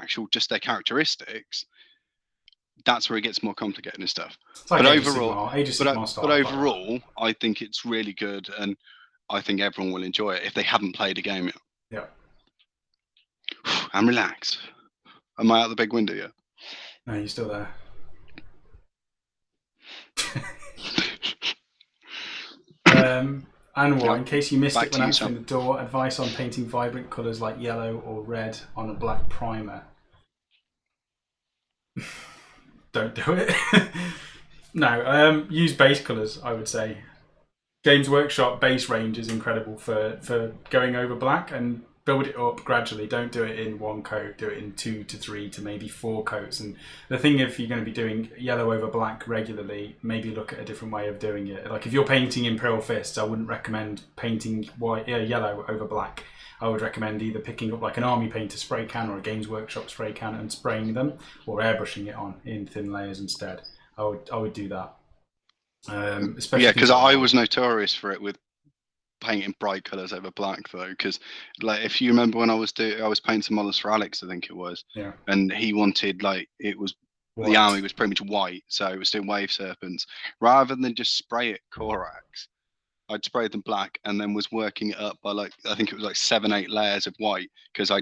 their characteristics, that's where it gets more complicated and stuff. Like but Age of Sigmar style, but overall, I think it's really good, and I think everyone will enjoy it if they haven't played a game yet. Yeah. I'm relaxed. Am I out the big window yet? No, you're still there. Anwar, in case you missed it when answering the door, advice on painting vibrant colours like yellow or red on a black primer. Don't do it. No, use base colours, I would say. Games Workshop base range is incredible for going over black, and build it up gradually. Don't do it in one coat. Do it in 2 to 3 to maybe 4 coats. And the thing, if you're going to be doing yellow over black regularly, maybe look at a different way of doing it. Like if you're painting Imperial Fists, I wouldn't recommend painting yellow over black. I would recommend either picking up like an army painter spray can or a Games Workshop spray can and spraying them, or airbrushing it on in thin layers instead. I would do that. Especially because I was notorious for it with painting bright colours over black, though, because like if you remember when I was painting models for Alex, I think it was, and he wanted it was white. The army was pretty much white, so it was doing wave serpents. Rather than just spray it Corax, I'd sprayed them black and then was working it up by I think it was 7-8 layers of white, because I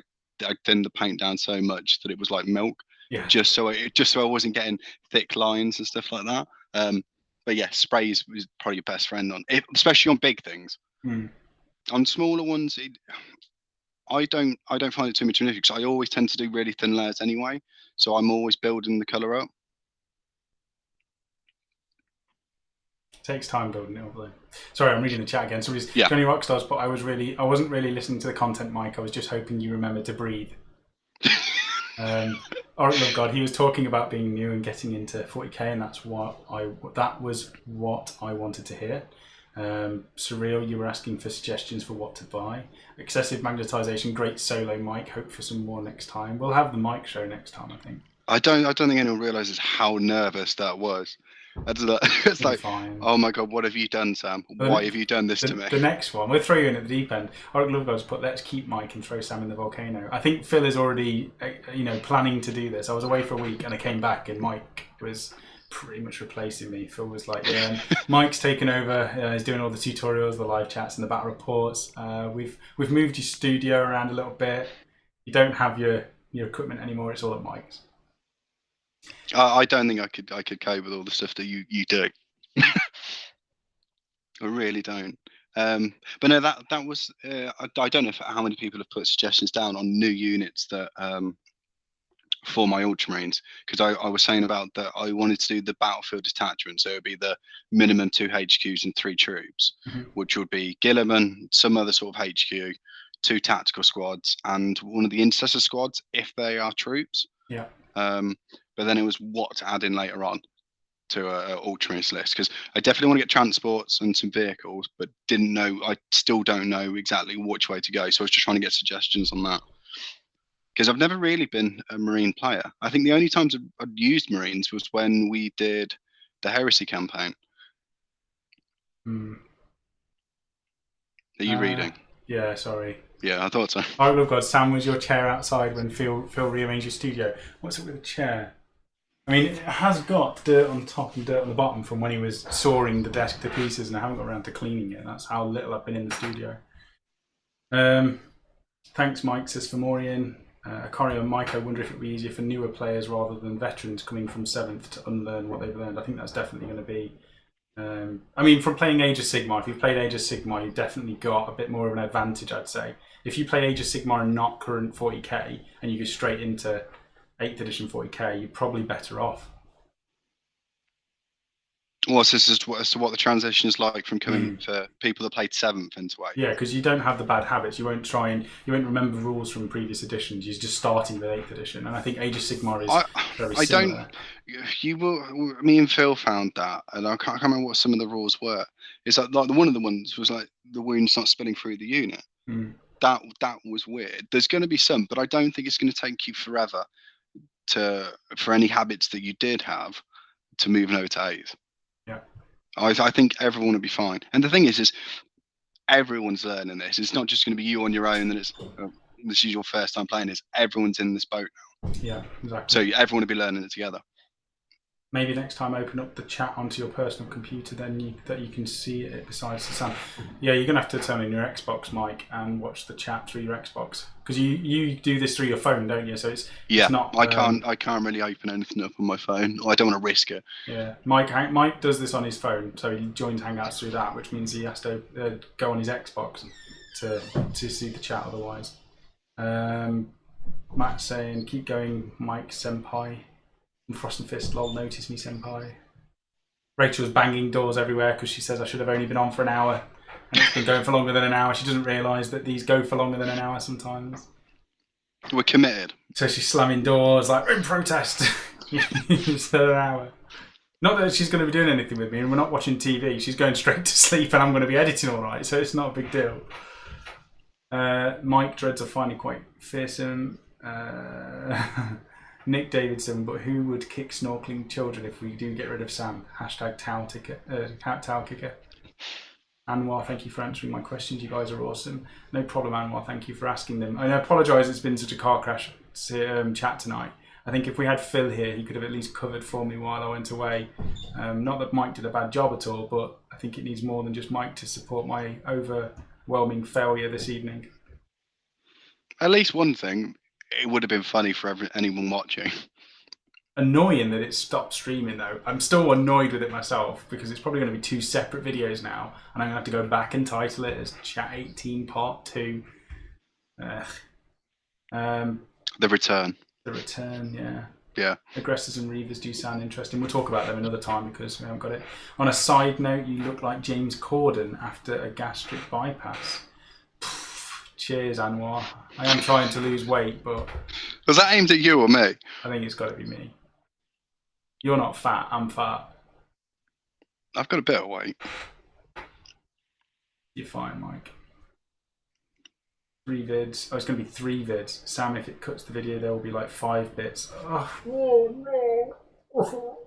thinned the paint down so much that it was like milk, just so I wasn't getting thick lines and stuff like that. But yeah, sprays is probably your best friend especially on big things. On smaller ones, I don't find it too much of an issue, because I always tend to do really thin layers anyway, so I'm always building the colour up. Takes time building it up though. Sorry, I'm reading the chat again. Somebody's Johnny Rockstars, but I wasn't really listening to the content, Mike. I was just hoping you remembered to breathe. Oracle of God, he was talking about being new and getting into 40k, and that was what I wanted to hear. Surreal, you were asking for suggestions for what to buy. Excessive magnetization, great solo mic. Hope for some more next time. We'll have the mic show next time, I think. I don't think anyone realizes how nervous that was. It's like, fine. Oh my God, what have you done, Sam? Why have you done this to me? The next one, we'll throw you in at the deep end. Oracle of God's put, let's keep Mike and throw Sam in the volcano. I think Phil is already, planning to do this. I was away for a week and I came back and Mike was pretty much replacing me. Phil was like, Mike's taken over. He's doing all the tutorials, the live chats, and the battle reports. We've moved your studio around a little bit. You don't have your equipment anymore. It's all at Mike's. I don't think I could cope with all the stuff that you do. I really don't. But no, that was. I don't know how many people have put suggestions down on new units that for my Ultramarines, because I was saying about that I wanted to do the battlefield detachment, so it would be the minimum 2 HQs and 3 troops, which would be Gilliman, some other sort of HQ, 2 tactical squads, and one of the intercessor squads if they are troops. Yeah. But then it was what to add in later on to a Ultramarines list, because I definitely want to get transports and some vehicles, but I still don't know exactly which way to go. So I was just trying to get suggestions on that, because I've never really been a Marine player. I think the only times I'd used Marines was when we did the Heresy campaign. Are you reading? Yeah, sorry. Yeah, I thought so. Oh God, Sam, was your chair outside when Phil rearranged your studio? What's it with the chair? I mean, it has got dirt on top and dirt on the bottom from when he was sawing the desk to pieces, and I haven't got around to cleaning it. That's how little I've been in the studio. Thanks, Mike, says Fomorian. Akari and Mike, I wonder if it would be easier for newer players rather than veterans coming from 7th to unlearn what they've learned. I think that's definitely going to be... I mean, from playing Age of Sigmar, if you've played Age of Sigmar, you've definitely got a bit more of an advantage, I'd say. If you play Age of Sigmar and not current 40k, and you go straight into 8th edition 40k, you're probably better off. Well, so this is as to what the transition is like from coming for people that played 7th into 8th. Yeah, because you don't have the bad habits. You won't remember rules from previous editions. You're just starting with 8th edition, and I think Age of Sigmar is very similar. Me and Phil found that, and I can't remember what some of the rules were. It's like one of the ones was like the wounds not spilling through the unit. That was weird. There's going to be some, but I don't think it's going to take you forever for any habits that you did have to moving over to 8th. Yeah, I think everyone will be fine. And the thing is everyone's learning this. It's not just going to be you on your own. And this is your first time playing, is everyone's in this boat now. Yeah, exactly. So everyone will be learning it together. Maybe next time open up the chat onto your personal computer, then that you can see it besides the sound. Yeah, you're gonna have to turn on your Xbox mic and watch the chat through your Xbox, because you do this through your phone, don't you? So it's not. I can't really open anything up on my phone. I don't want to risk it. Yeah, Mike does this on his phone, so he joins Hangouts through that, which means he has to go on his Xbox to see the chat otherwise. Matt's saying, keep going, Mike Senpai. And Frost and Fist, lol, notice me, Senpai. Rachel's banging doors everywhere because she says I should have only been on for an hour. And it's been going for longer than an hour. She doesn't realise that these go for longer than an hour sometimes. We're committed. So she's slamming doors like, in protest. It's an hour. Not that she's going to be doing anything with me, and we're not watching TV. She's going straight to sleep and I'm going to be editing all right, so it's not a big deal. Mike dreads are finally quite fearsome. Nick Davidson, but who would kick snorkeling children if we do get rid of Sam? Hashtag towel kicker. Anwar, thank you for answering my questions. You guys are awesome. No problem, Anwar. Thank you for asking them. And I apologise it's been such a car crash chat tonight. I think if we had Phil here, he could have at least covered for me while I went away. Not that Mike did a bad job at all, but I think it needs more than just Mike to support my overwhelming failure this evening. At least one thing. It would have been funny for anyone watching. Annoying that it stopped streaming though. I'm still annoyed with it myself because it's probably going to be 2 separate videos now, and I'm going to have to go back and title it as Chat 18 Part 2. The Return. The Return, yeah. Yeah. Aggressors and Reavers do sound interesting. We'll talk about them another time because we haven't got it. On a side note, you look like James Corden after a gastric bypass. Cheers, Anwar. I am trying to lose weight, but... Was that aimed at you or me? I think it's got to be me. You're not fat, I'm fat. I've got a bit of weight. You're fine, Mike. 3 vids. Oh, it's going to be 3 vids. Sam, if it cuts the video, there will be like 5 bits. Oh no.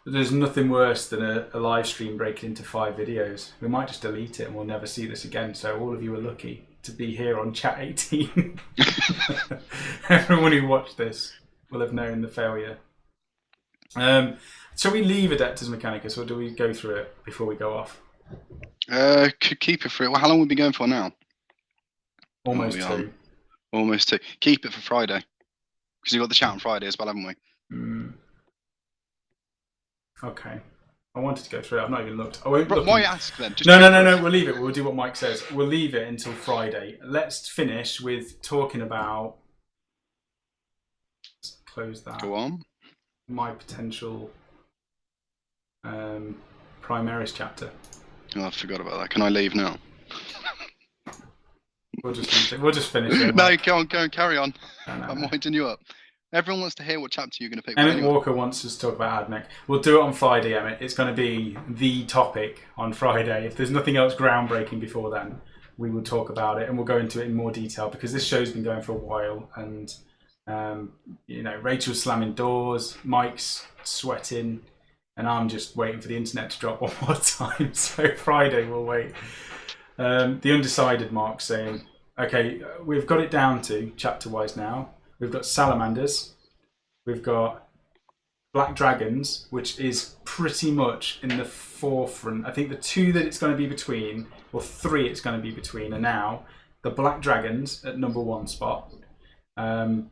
There's nothing worse than a live stream breaking into 5 videos. We might just delete it and we'll never see this again. So all of you are lucky to be here on Chat 18. Everyone who watched this will have known the failure. Shall we leave Adeptus Mechanicus, or do we go through it before we go off? Could keep it for it. Well, how long have we been going for now? Almost 2. Almost 2. Keep it for Friday. Because you've got the chat on Friday as well, haven't we? Okay. I wanted to go through it. I've not even looked. I won't. Why ask then? No. We'll leave it. We'll do what Mike says. We'll leave it until Friday. Let's finish with talking about. Let's close that. Go on. My potential Primaris chapter. Oh, I forgot about that. Can I leave now? We'll just finish it. No, go on, carry on. No. I'm winding you up. Everyone wants to hear what chapter you're going to pick. Emmett Walker wants us to talk about Admech. We'll do it on Friday, Emmett. It's going to be the topic on Friday. If there's nothing else groundbreaking before then, we will talk about it and we'll go into it in more detail because this show's been going for a while and Rachel's slamming doors, Mike's sweating, and I'm just waiting for the internet to drop one more time. So Friday we'll wait. The undecided Mark saying, okay, we've got it down to chapter-wise now. We've got salamanders, we've got black dragons, which is pretty much in the forefront. I think the 2 that it's going to be between, or 3 it's going to be between, are now the black dragons at number 1 spot, black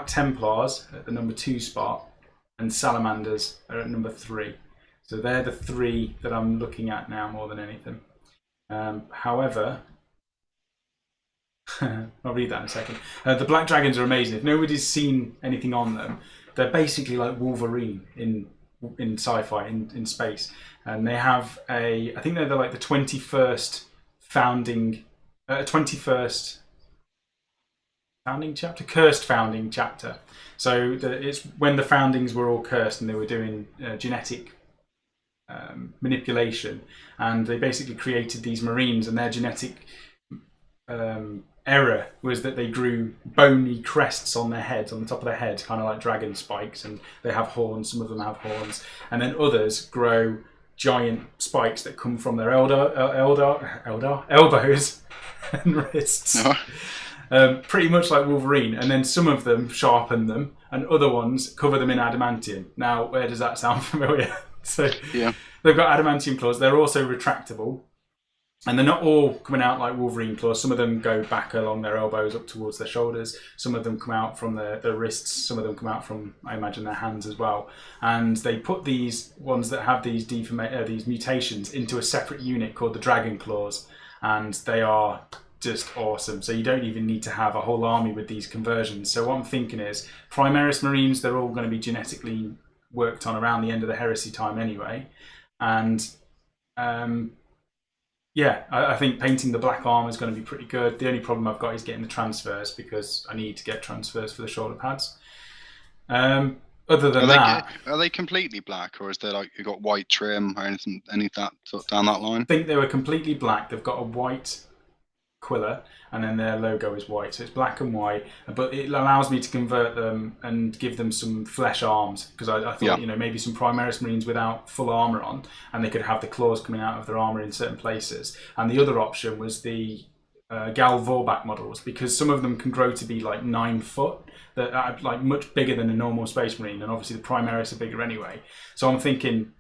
templars at the number 2 spot, and salamanders are at number 3. So they're the 3 that I'm looking at now more than anything. However... I'll read that in a second. The black dragons are amazing. If nobody's seen anything on them, they're basically like Wolverine in sci-fi, in space. And they have I think they're like the 21st founding chapter, cursed founding chapter. So it's when the foundings were all cursed and they were doing genetic manipulation, and they basically created these Marines, and their genetic error was that they grew bony crests on their heads, on the top of their head, kind of like dragon spikes, and they have horns. Some of them have horns, and then others grow giant spikes that come from their elbows and wrists. No. Pretty much like Wolverine, and then some of them sharpen them, and other ones cover them in adamantium. Now, where does that sound familiar? So Yeah. they've got adamantium claws. They're also retractable, and they're not all coming out like Wolverine claws. Some of them go back along their elbows up towards their shoulders. Some of them come out from their wrists. Some of them come out from, I imagine, their hands as well. And they put these ones that have these these mutations into a separate unit called the Dragon Claws, and they are just awesome. So you don't even need to have a whole army with these conversions. So what I'm thinking is, Primaris Marines, they're all going to be genetically worked on around the end of the heresy time anyway. And I think painting the black armor is going to be pretty good. The only problem I've got is getting the transfers, because I need to get transfers for the shoulder pads. Other than are they completely black, or is there like you got white trim or anything, any of that sort of down that line? I think they were completely black. They've got a white quiller, and then their logo is white, so it's black and white, but it allows me to convert them and give them some flesh arms, because I thought maybe some Primaris Marines without full armor on, and they could have the claws coming out of their armor in certain places. And the other option was the Gal Vorback models, because some of them can grow to be like 9 foot, that are like much bigger than a normal Space Marine, and obviously the Primaris are bigger anyway. So I'm thinking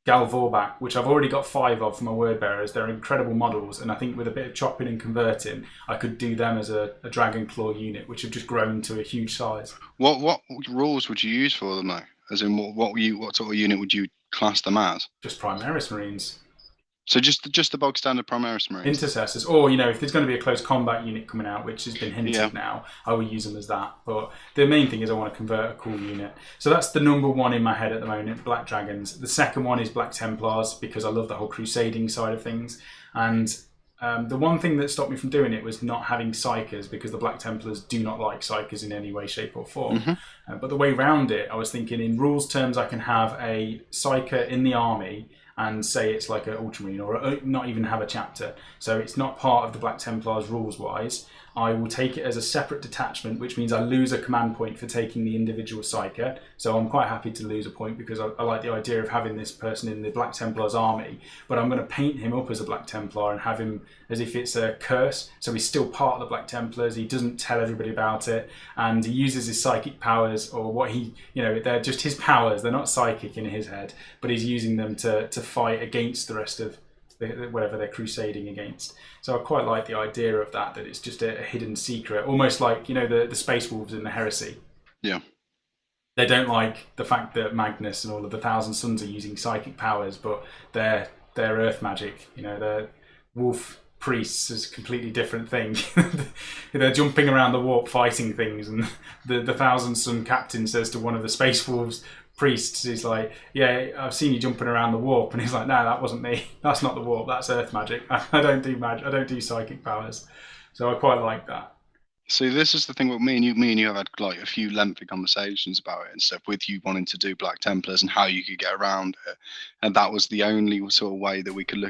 Gal Vorback, which I've already got 5 of for my word bearers. They're incredible models, and I think with a bit of chopping and converting, I could do them as a Dragon Claw unit, which have just grown to a huge size. What rules would you use for them though? As in, what sort of unit would you class them as? Just Primaris Marines. So just the bog standard Primaris Marines. Intercessors, or if there's going to be a close combat unit coming out, which has been hinted now, I will use them as that. But the main thing is I want to convert a cool unit. So that's the number one in my head at the moment, Black Dragons. The second one is Black Templars, because I love the whole crusading side of things. And the one thing that stopped me from doing it was not having Psychers, because the Black Templars do not like Psychers in any way, shape or form. Mm-hmm. But the way around it, I was thinking in rules terms, I can have a Psyker in the army and say it's like an Ultramarine, or not even have a chapter. So it's not part of the Black Templars rules-wise. I will take it as a separate detachment, which means I lose a command point for taking the individual Psyker. So I'm quite happy to lose a point, because I like the idea of having this person in the Black Templars army, but I'm going to paint him up as a Black Templar and have him as if it's a curse. So he's still part of the Black Templars. He doesn't tell everybody about it, and he uses his psychic powers, or what they're just his powers. They're not psychic in his head, but he's using them to fight against the rest of whatever they're crusading against. So I quite like the idea of that it's just a hidden secret, almost like the Space Wolves in the Heresy. Yeah. They don't like the fact that Magnus and all of the Thousand Sons are using psychic powers, but they're Earth magic. They're wolf priests is a completely different thing. They're jumping around the warp fighting things, and the Thousand Son captain says to one of the Space Wolves priests, he's like, yeah, I've seen you jumping around the warp, and he's like, no, that wasn't me, that's not the warp, that's Earth magic. I don't do magic, I don't do psychic powers. So I quite like that. So this is the thing with me and you have had like a few lengthy conversations about it and stuff, with you wanting to do Black Templars and how you could get around it, and that was the only sort of way that we could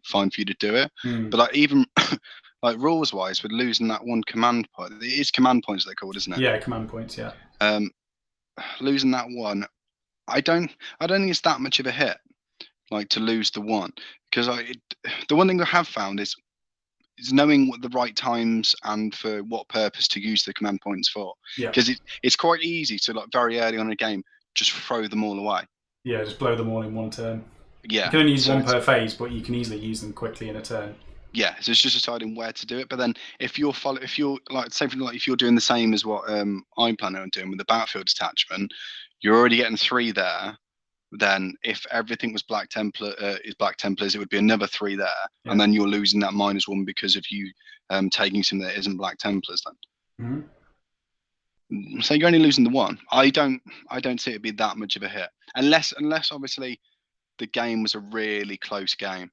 find for you to do it. But like even like rules wise, with losing that one command point, it is command points they're called, isn't it? Yeah, command points. Yeah. Losing that one, I don't think it's that much of a hit, like to lose the one, because the one thing I have found is knowing what the right times and for what purpose to use the command points for. Yeah. Because it's quite easy to like very early on in a game just throw them all away. Yeah, just blow them all in one turn. Yeah. You can only use one per phase, but you can easily use them quickly in a turn. Yeah, so it's just deciding where to do it. But then if you're like something like if you're doing the same as what I'm planning on doing with the Battlefield detachment, you're already getting 3 there. Then if everything was Black Templar is Black Templars, it would be another 3 there, and then you're losing that -1 because of you taking something that isn't Black Templars then. Mm-hmm. So you're only losing the 1. I don't see it be that much of a hit, unless obviously the game was a really close game.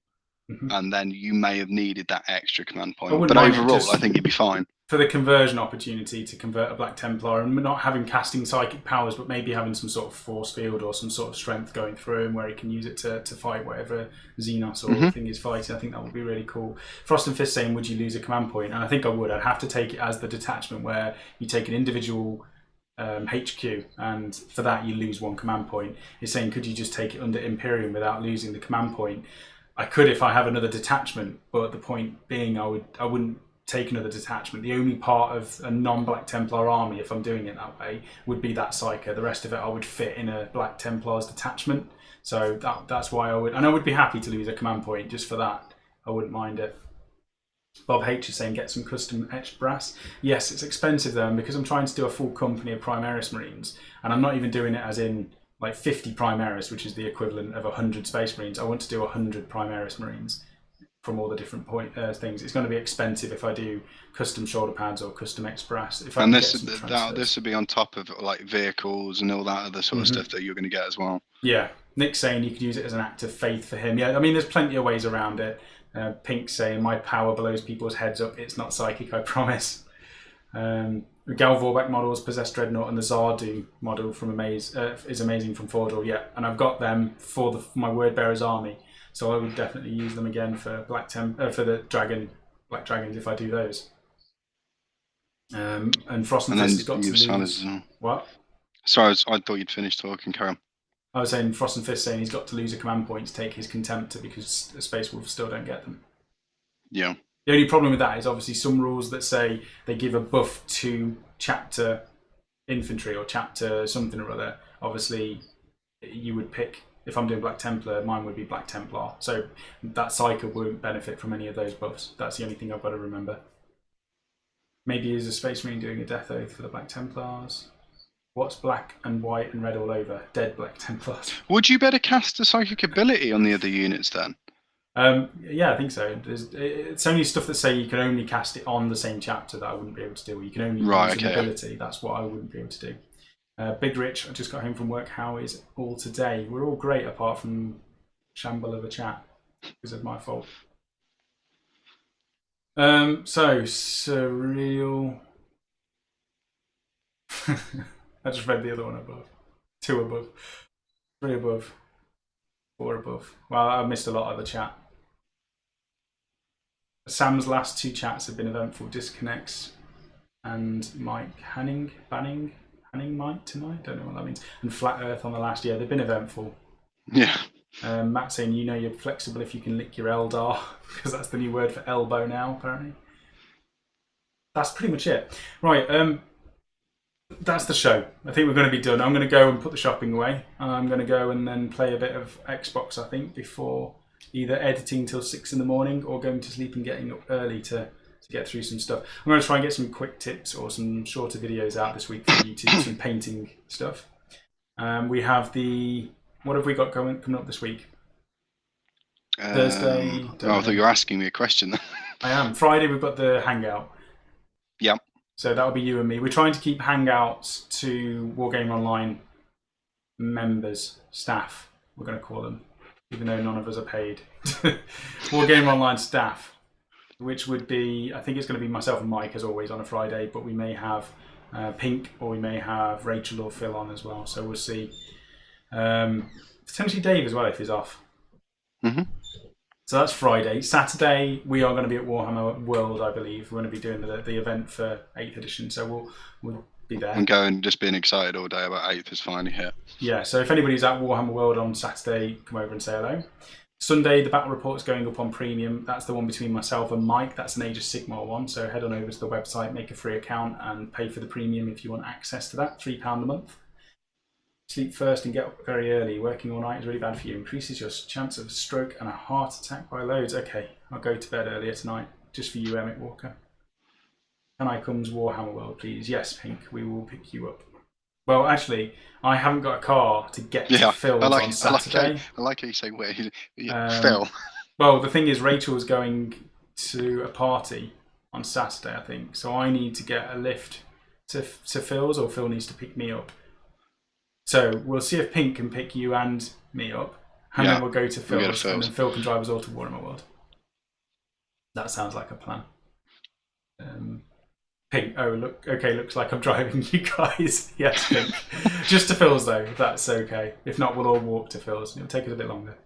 Mm-hmm. And then you may have needed that extra command point. But overall, I think you'd be fine. For the conversion opportunity to convert a Black Templar and not having casting psychic powers, but maybe having some sort of force field or some sort of strength going through him where he can use it to fight whatever Xenos or thing is fighting, I think that would be really cool. Frost and Fist saying, would you lose a command point? And I think I would. I'd have to take it as the detachment where you take an individual HQ, and for that you lose 1 command point. He's saying, could you just take it under Imperium without losing the command point? I could if I have another detachment, but the point being, I wouldn't take another detachment. The only part of a non-Black Templar army, if I'm doing it that way, would be that Psyker. The rest of it I would fit in a Black Templars detachment. So that's why I would, and I would be happy to lose a command point just for that. I wouldn't mind it. Bob H is saying get some custom etched brass. Yes, it's expensive though, and because I'm trying to do a full company of Primaris Marines, and I'm not even doing it as in like 50 Primaris, which is the equivalent of 100 Space Marines. I want to do 100 Primaris Marines from all the different things. It's going to be expensive if I do custom shoulder pads or custom etched brass. And this would be on top of like vehicles and all that other sort of stuff that you're going to get as well. Yeah, Nick's saying you could use it as an act of faith for him. Yeah, I mean, there's plenty of ways around it. Pink saying my power blows people's heads up. It's not psychic, I promise. The Gal Vorbeck models, Possessed Dreadnought, and the Zardu model from is amazing from Fordor. Yeah, and I've got them for my Wordbearer's army, so I would definitely use them again for for the Black Dragons if I do those. And Frost and Fist has got to lose. What? Sorry, I thought you'd finished talking. Carry on. I was saying Frost and Fist saying he's got to lose a command point to take his Contemptor because the Space Wolves still don't get them. Yeah. The only problem with that is obviously some rules that say they give a buff to chapter infantry or chapter something or other. Obviously, you would pick, if I'm doing Black Templar, mine would be Black Templar. So that Psyker won't benefit from any of those buffs. That's the only thing I've got to remember. Maybe use a Space Marine doing a Death Oath for the Black Templars. What's black and white and red all over? Dead Black Templars. Would you better cast a psychic ability on the other units then? Yeah, I think so. It's only stuff that say you can only cast it on the same chapter that I wouldn't be able to do. Or you can only use an ability. That's what I wouldn't be able to do. Big Rich, I just got home from work. How is all today? We're all great apart from shamble of a chat because of my fault. So surreal. I just read the other one above. 2 above. 3 above. 4 above. Well, I missed a lot of the chat. Sam's last 2 chats have been eventful. Disconnects and Mike banning Mike tonight. Don't know what that means. And Flat Earth on the last. Yeah, they've been eventful. Yeah. Matt saying you're flexible if you can lick your Eldar because that's the new word for elbow now apparently. That's pretty much it. Right. That's the show. I think we're going to be done. I'm going to go and put the shopping away. I'm going to go and then play a bit of Xbox, I think, before either editing till 6 in the morning or going to sleep and getting up early to get through some stuff. I'm going to try and get some quick tips or some shorter videos out this week for YouTube, some painting stuff. We have what have we got coming up this week? Thursday. I thought you were asking me a question. I am. Friday we've got the Hangout. Yep. So that'll be you and me. We're trying to keep Hangouts to Wargamer Online members, staff, we're going to call them, even though none of us are paid. Wargamer Online staff, which would be, I think it's going to be myself and Mike as always on a Friday, but we may have Pink or we may have Rachel or Phil on as well. So we'll see. Potentially Dave as well if he's off. Mm-hmm. So that's Friday. Saturday, we are going to be at Warhammer World, I believe. We're going to be doing the event for 8th edition, so we'll be there. And going, just being excited all day about 8th is finally here. Yeah, so if anybody's at Warhammer World on Saturday, come over and say hello. Sunday, the battle report's going up on Premium. That's the one between myself and Mike. That's an Age of Sigmar one, so head on over to the website, make a free account, and pay for the Premium if you want access to that, £3 a month. Sleep first and get up very early. Working all night is really bad for you. Increases your chance of a stroke and a heart attack by loads. Okay, I'll go to bed earlier tonight. Just for you, Emmett Walker. Can I come to Warhammer World, please? Yes, Pink, we will pick you up. Well, actually, I haven't got a car to get to Phil's on Saturday. I like how you say where. Phil. Well, the thing is, Rachel's going to a party on Saturday, I think. So I need to get a lift to Phil's, or Phil needs to pick me up. So we'll see if Pink can pick you and me up, and then we'll go to Phil's, and then Phil can drive us all to Warhammer World. That sounds like a plan. Pink, oh look, okay, looks like I'm driving you guys. Yes, Pink. Just to Phil's though, if that's okay. If not, we'll all walk to Phil's. It'll take us a bit longer.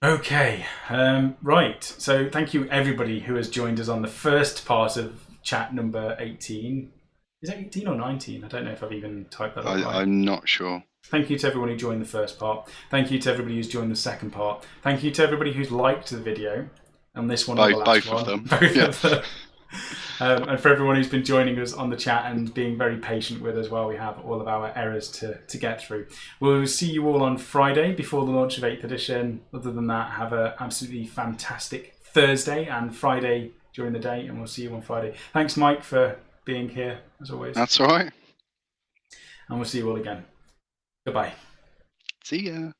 Okay, right. So thank you everybody who has joined us on the first part of chat number 18. Is it 18 or 19? I don't know if I've even typed that up right. I'm not sure. Thank you to everyone who joined the first part. Thank you to everybody who's joined the second part. Thank you to everybody who's liked the video. And this one, the last both one. of them. Both of them. And for everyone who's been joining us on the chat and being very patient with us while we have all of our errors to get through. We'll see you all on Friday before the launch of 8th edition. Other than that, have an absolutely fantastic Thursday and Friday during the day, and we'll see you on Friday. Thanks, Mike, for being here, as always. That's all right. And we'll see you all again. Goodbye. See ya.